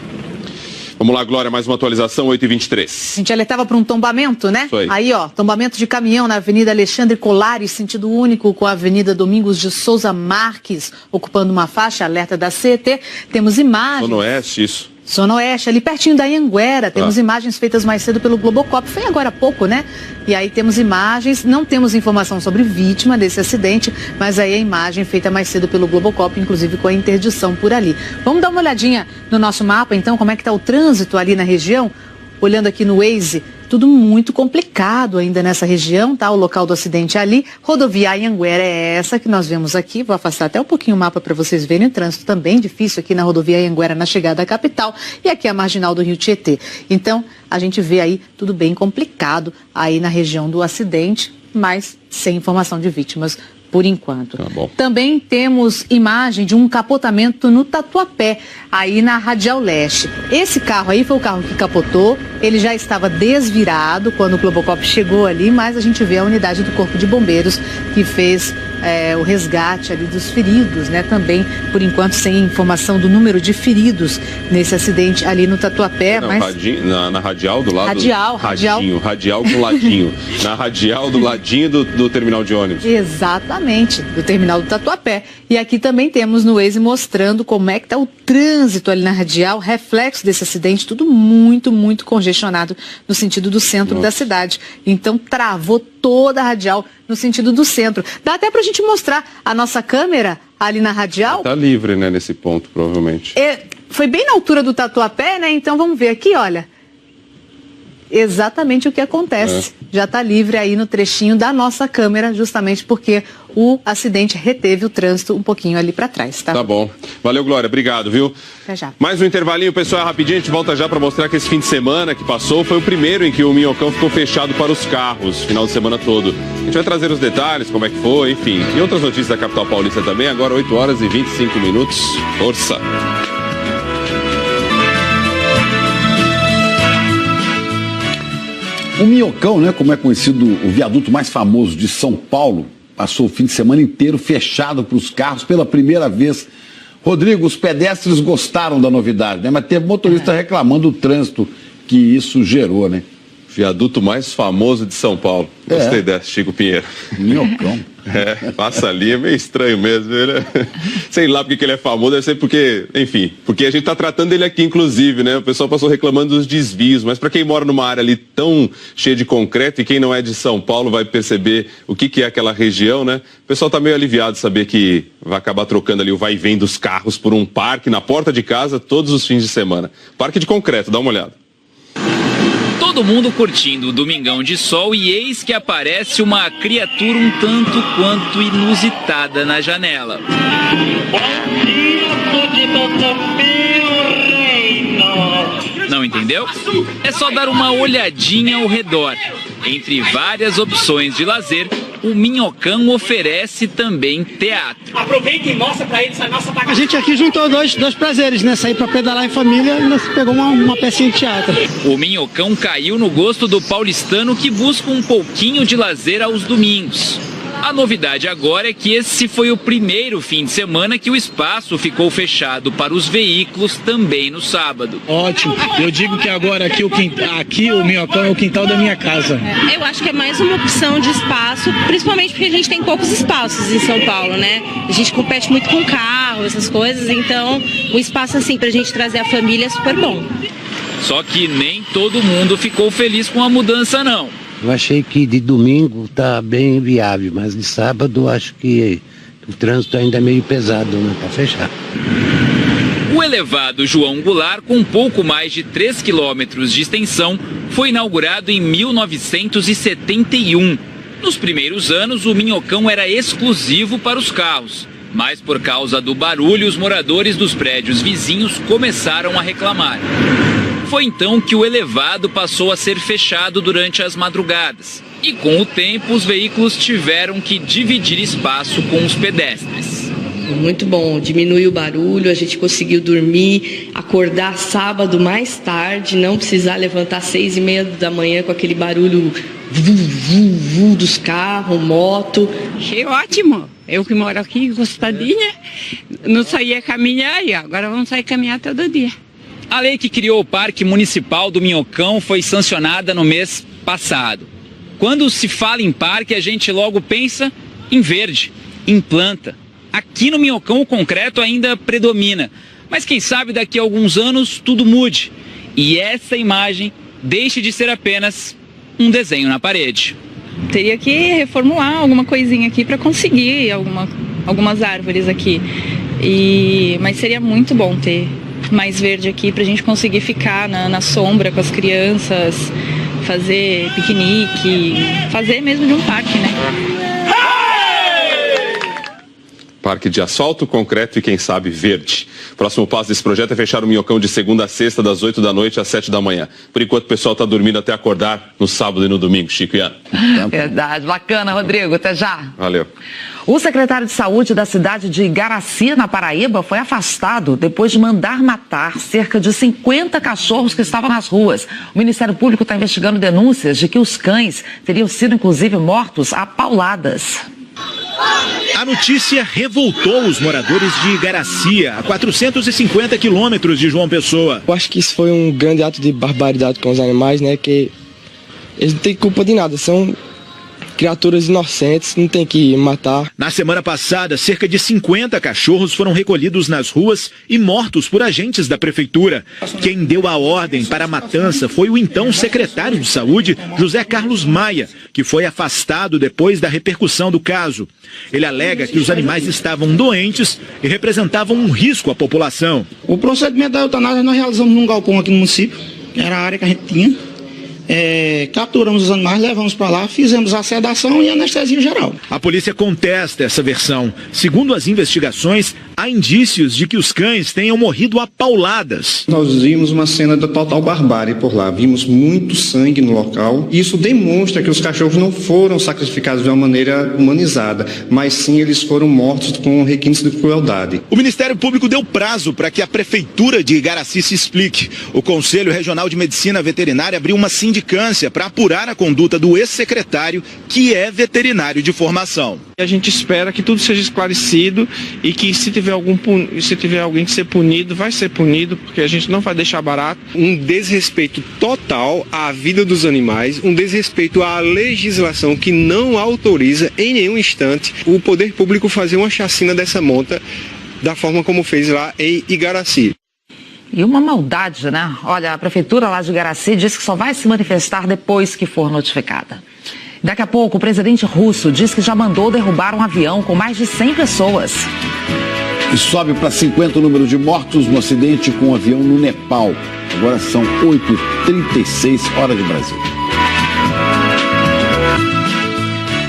Vamos lá, Glória, mais uma atualização, 8h23. A gente alertava para um tombamento, né? Foi. Aí, ó, tombamento de caminhão na Avenida Alexandre Colares, sentido único, com a Avenida Domingos de Souza Marques, ocupando uma faixa, alerta da CET. Temos imagens. Zona Oeste, isso. Zona Oeste, ali pertinho da Anhanguera. Temos imagens feitas mais cedo pelo Globocop. Foi agora há pouco, né? E aí temos imagens, não temos informação sobre vítima desse acidente, mas aí a imagem feita mais cedo pelo Globocop, inclusive com a interdição por ali. Vamos dar uma olhadinha no nosso mapa, então, como é que está o trânsito ali na região? Olhando aqui no Waze, tudo muito complicado ainda nessa região, tá? O local do acidente ali. Rodovia Anhanguera é essa que nós vemos aqui. Vou afastar até um pouquinho o mapa para vocês verem. O trânsito também difícil aqui na rodovia Anhanguera na chegada à capital. E aqui a marginal do Rio Tietê. Então, a gente vê aí tudo bem complicado aí na região do acidente, mas sem informação de vítimas por enquanto. Tá bom. Também temos imagem de um capotamento no Tatuapé, aí na Radial Leste. Esse carro aí foi o carro que capotou, ele já estava desvirado quando o Globocop chegou ali, mas a gente vê a unidade do Corpo de Bombeiros que fez o resgate ali dos feridos, né? Também, por enquanto, sem informação do número de feridos nesse acidente ali no Tatuapé. Não, mas... na radial do lado... Radial com ladinho. Na radial do ladinho do terminal de ônibus. Exatamente, do terminal do Tatuapé. E aqui também temos no Waze mostrando como é que está o trânsito ali na radial, reflexo desse acidente, tudo muito, muito congestionado no sentido do centro da cidade. Então travou toda a radial no sentido do centro. Dá até pra gente mostrar a nossa câmera ali na radial. Tá livre, né, nesse ponto, provavelmente. Foi bem na altura do Tatuapé, né? Então vamos ver aqui, olha. Exatamente o que acontece. Já está livre aí no trechinho da nossa câmera, justamente porque o acidente reteve o trânsito um pouquinho ali para trás, tá? Tá bom. Valeu, Glória. Obrigado, viu? Até já. Mais um intervalinho, pessoal, rapidinho. A gente volta já para mostrar que esse fim de semana que passou foi o primeiro em que o Minhocão ficou fechado para os carros, final de semana todo. A gente vai trazer os detalhes, como é que foi, enfim. E outras notícias da capital paulista também. Agora 8h25. Força! O Minhocão, né, como é conhecido, o viaduto mais famoso de São Paulo, passou o fim de semana inteiro fechado para os carros pela primeira vez. Rodrigo, os pedestres gostaram da novidade, né? Mas teve motorista reclamando do trânsito que isso gerou, né? Viaduto mais famoso de São Paulo. Gostei dessa, Chico Pinheiro. Minhocão. Passa ali, é meio estranho mesmo. Sei lá porque que ele é famoso, deve ser porque, enfim, porque a gente tá tratando ele aqui, inclusive, né? O pessoal passou reclamando dos desvios, mas para quem mora numa área ali tão cheia de concreto e quem não é de São Paulo vai perceber o que é aquela região, né? O pessoal tá meio aliviado de saber que vai acabar trocando ali o vai e vem dos carros por um parque na porta de casa todos os fins de semana. Parque de concreto, dá uma olhada. Todo mundo curtindo o domingão de sol e eis que aparece uma criatura um tanto quanto inusitada na janela. Não entendeu? É só dar uma olhadinha ao redor. Entre várias opções de lazer, o Minhocão oferece também teatro. Aproveita e mostra pra eles a nossa bagagem. A gente aqui juntou dois prazeres, né? Sair pra pedalar em família e nós pegou uma pecinha de teatro. O Minhocão caiu no gosto do paulistano que busca um pouquinho de lazer aos domingos. A novidade agora é que esse foi o primeiro fim de semana que o espaço ficou fechado para os veículos também no sábado. Ótimo. Eu digo que agora aqui o Minhocão é o quintal da minha casa. Eu acho que é mais uma opção de espaço, principalmente porque a gente tem poucos espaços em São Paulo, né? A gente compete muito com carro, essas coisas, então o espaço assim pra gente trazer a família é super bom. Só que nem todo mundo ficou feliz com a mudança, não. Eu achei que de domingo tá bem viável, mas de sábado acho que o trânsito ainda é meio pesado, né, para fechar. O elevado João Goulart, com pouco mais de 3 quilômetros de extensão, foi inaugurado em 1971. Nos primeiros anos, o Minhocão era exclusivo para os carros, mas por causa do barulho, os moradores dos prédios vizinhos começaram a reclamar. Foi então que o elevado passou a ser fechado durante as madrugadas. E com o tempo, os veículos tiveram que dividir espaço com os pedestres. Muito bom, diminui o barulho, a gente conseguiu dormir, acordar sábado mais tarde, não precisar levantar às 6h30 da manhã com aquele barulho dos carros, moto. Achei ótimo. Eu que moro aqui, gostadinha, não saía caminhar e agora vamos sair caminhar todo dia. A lei que criou o Parque Municipal do Minhocão foi sancionada no mês passado. Quando se fala em parque, a gente logo pensa em verde, em planta. Aqui no Minhocão o concreto ainda predomina, mas quem sabe daqui a alguns anos tudo mude e essa imagem deixe de ser apenas um desenho na parede. Teria que reformular alguma coisinha aqui para conseguir algumas árvores aqui, mas seria muito bom ter mais verde aqui para a gente conseguir ficar na sombra com as crianças, fazer piquenique, fazer mesmo de um parque, né? Parque de asfalto, concreto e, quem sabe, verde. Próximo passo desse projeto é fechar o Minhocão de segunda a sexta, das 8 da noite às 7 da manhã. Por enquanto, o pessoal está dormindo até acordar no sábado e no domingo, Chico e Ana. Verdade. Bacana, Rodrigo. Até já. Valeu. O secretário de Saúde da cidade de Igaracy, na Paraíba, foi afastado depois de mandar matar cerca de 50 cachorros que estavam nas ruas. O Ministério Público está investigando denúncias de que os cães teriam sido, inclusive, mortos a pauladas. A notícia revoltou os moradores de Igaracy, a 450 quilômetros de João Pessoa. Eu acho que isso foi um grande ato de barbaridade com os animais, né? Que eles não têm culpa de nada, são criaturas inocentes, não tem que matar. Na semana passada, cerca de 50 cachorros foram recolhidos nas ruas e mortos por agentes da prefeitura. Quem deu a ordem para a matança foi o então secretário de Saúde, José Carlos Maia, que foi afastado depois da repercussão do caso. Ele alega que os animais estavam doentes e representavam um risco à população. O procedimento da eutanásia nós realizamos num galpão aqui no município, que era a área que a gente tinha. Capturamos os animais, levamos para lá, fizemos a sedação e anestesia geral. A polícia contesta essa versão. Segundo as investigações, há indícios de que os cães tenham morrido a pauladas. Nós vimos uma cena de total barbárie por lá, vimos muito sangue no local. Isso demonstra que os cachorros não foram sacrificados de uma maneira humanizada, mas sim eles foram mortos com requintes de crueldade. O Ministério Público deu prazo para que a Prefeitura de Igaracy se explique. O Conselho Regional de Medicina Veterinária abriu uma sindicância para apurar a conduta do ex-secretário, que é veterinário de formação. A gente espera que tudo seja esclarecido e que se tiver alguém que ser punido, vai ser punido, porque a gente não vai deixar barato. Um desrespeito total à vida dos animais, um desrespeito à legislação que não autoriza em nenhum instante o poder público fazer uma chacina dessa monta da forma como fez lá em Igaracy. E uma maldade, né? Olha, a prefeitura lá de Igaracy diz que só vai se manifestar depois que for notificada. Daqui a pouco, o presidente russo diz que já mandou derrubar um avião com mais de 100 pessoas. E sobe para 50 o número de mortos no acidente com um avião no Nepal. Agora são 8h36, hora de Brasil.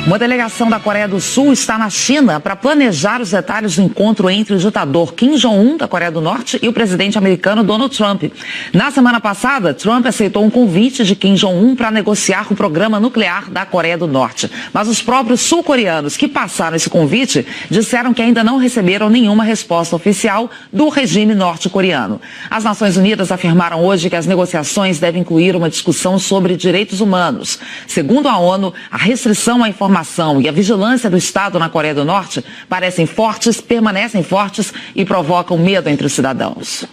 Uma delegação da Coreia do Sul está na China para planejar os detalhes do encontro entre o ditador Kim Jong-un, da Coreia do Norte, e o presidente americano Donald Trump. Na semana passada, Trump aceitou um convite de Kim Jong-un para negociar o programa nuclear da Coreia do Norte. Mas os próprios sul-coreanos que passaram esse convite disseram que ainda não receberam nenhuma resposta oficial do regime norte-coreano. As Nações Unidas afirmaram hoje que as negociações devem incluir uma discussão sobre direitos humanos. Segundo a ONU, a restrição à informação e a vigilância do Estado na Coreia do Norte permanecem fortes e provocam medo entre os cidadãos.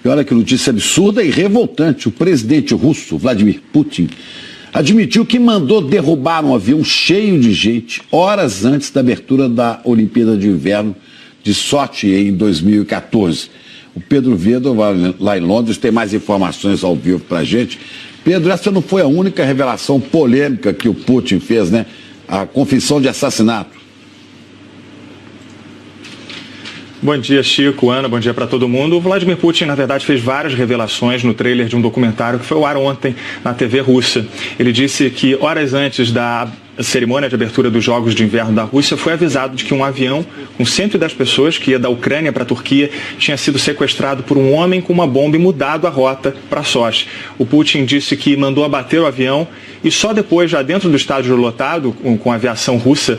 E olha que notícia absurda e revoltante. O presidente russo, Vladimir Putin, admitiu que mandou derrubar um avião cheio de gente horas antes da abertura da Olimpíada de Inverno de Sochi em 2014. O Pedro Vedo, lá em Londres, tem mais informações ao vivo pra gente. Pedro, essa não foi a única revelação polêmica que o Putin fez, né? A confissão de assassinato. Bom dia, Chico, Ana, bom dia para todo mundo. O Vladimir Putin, na verdade, fez várias revelações no trailer de um documentário que foi ao ar ontem na TV russa. Ele disse que horas antes da cerimônia de abertura dos Jogos de Inverno da Rússia, foi avisado de que um avião com 110 pessoas que ia da Ucrânia para a Turquia tinha sido sequestrado por um homem com uma bomba e mudado a rota para Sochi. O Putin disse que mandou abater o avião e só depois, já dentro do estádio lotado, com a aviação russa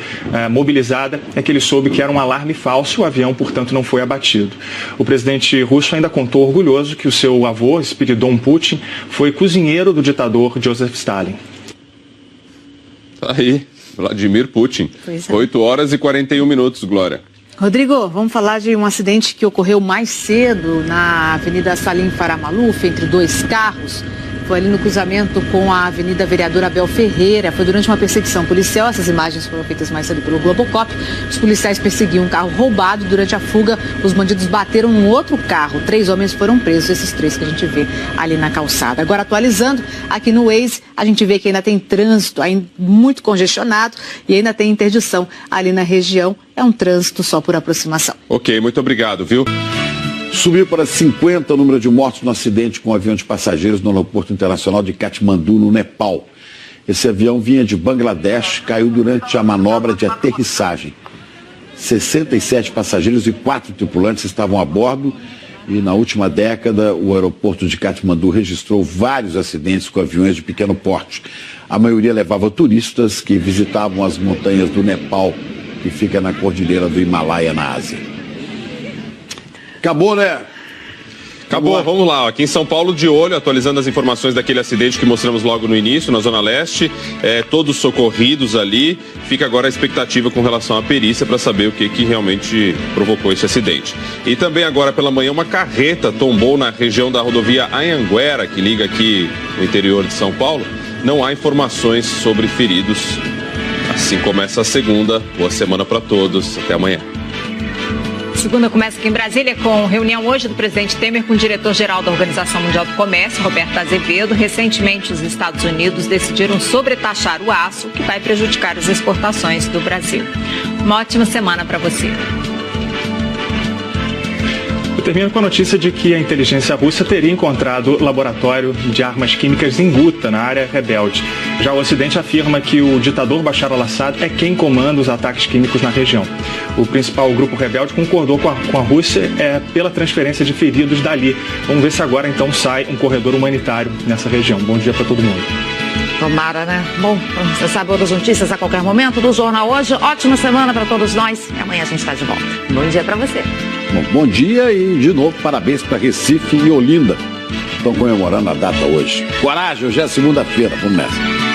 mobilizada, é que ele soube que era um alarme falso e o avião, portanto, não foi abatido. O presidente russo ainda contou orgulhoso que o seu avô, Spiridon Putin, foi cozinheiro do ditador Joseph Stalin. Aí, Vladimir Putin. 8 horas e 41 minutos, Glória. Rodrigo, vamos falar de um acidente que ocorreu mais cedo na Avenida Salim Faramalouf, entre dois carros. Foi ali no cruzamento com a Avenida Vereador Abel Ferreira. Foi durante uma perseguição policial. Essas imagens foram feitas mais cedo pelo Globocop. Os policiais perseguiam um carro roubado. Durante a fuga, os bandidos bateram num outro carro. 3 homens foram presos, esses 3 que a gente vê ali na calçada. Agora, atualizando, aqui no Waze, a gente vê que ainda tem trânsito ainda muito congestionado e ainda tem interdição ali na região. É um trânsito só por aproximação. Ok, muito obrigado, viu? Subiu para 50 o número de mortos no acidente com um avião de passageiros no aeroporto internacional de Katmandu, no Nepal. Esse avião vinha de Bangladesh, caiu durante a manobra de aterrissagem. 67 passageiros e 4 tripulantes estavam a bordo e na última década o aeroporto de Katmandu registrou vários acidentes com aviões de pequeno porte. A maioria levava turistas que visitavam as montanhas do Nepal, que fica na cordilheira do Himalaia, na Ásia. Acabou, né? Acabou, vamos lá. Aqui em São Paulo, de olho, atualizando as informações daquele acidente que mostramos logo no início, na Zona Leste. Todos socorridos ali. Fica agora a expectativa com relação à perícia para saber o que realmente provocou esse acidente. E também agora pela manhã, uma carreta tombou na região da rodovia Anhanguera, que liga aqui no interior de São Paulo. Não há informações sobre feridos. Assim começa a segunda. Boa semana para todos. Até amanhã. Segunda começa aqui em Brasília com reunião hoje do presidente Temer com o diretor-geral da Organização Mundial do Comércio, Roberto Azevedo. Recentemente, os Estados Unidos decidiram sobretaxar o aço, que vai prejudicar as exportações do Brasil. Uma ótima semana para você. Eu termino com a notícia de que a inteligência russa teria encontrado laboratório de armas químicas em Guta, na área rebelde. Já o Ocidente afirma que o ditador Bashar al-Assad é quem comanda os ataques químicos na região. O principal grupo rebelde concordou com a Rússia pela transferência de feridos dali. Vamos ver se agora então sai um corredor humanitário nessa região. Bom dia para todo mundo. Tomara, né? Bom, você sabe outras notícias a qualquer momento do Jornal Hoje. Ótima semana para todos nós e amanhã a gente está de volta. Bom dia para você. Bom dia e, de novo, parabéns para Recife e Olinda. Estão comemorando a data hoje. Coragem, hoje é segunda-feira. Vamos nessa.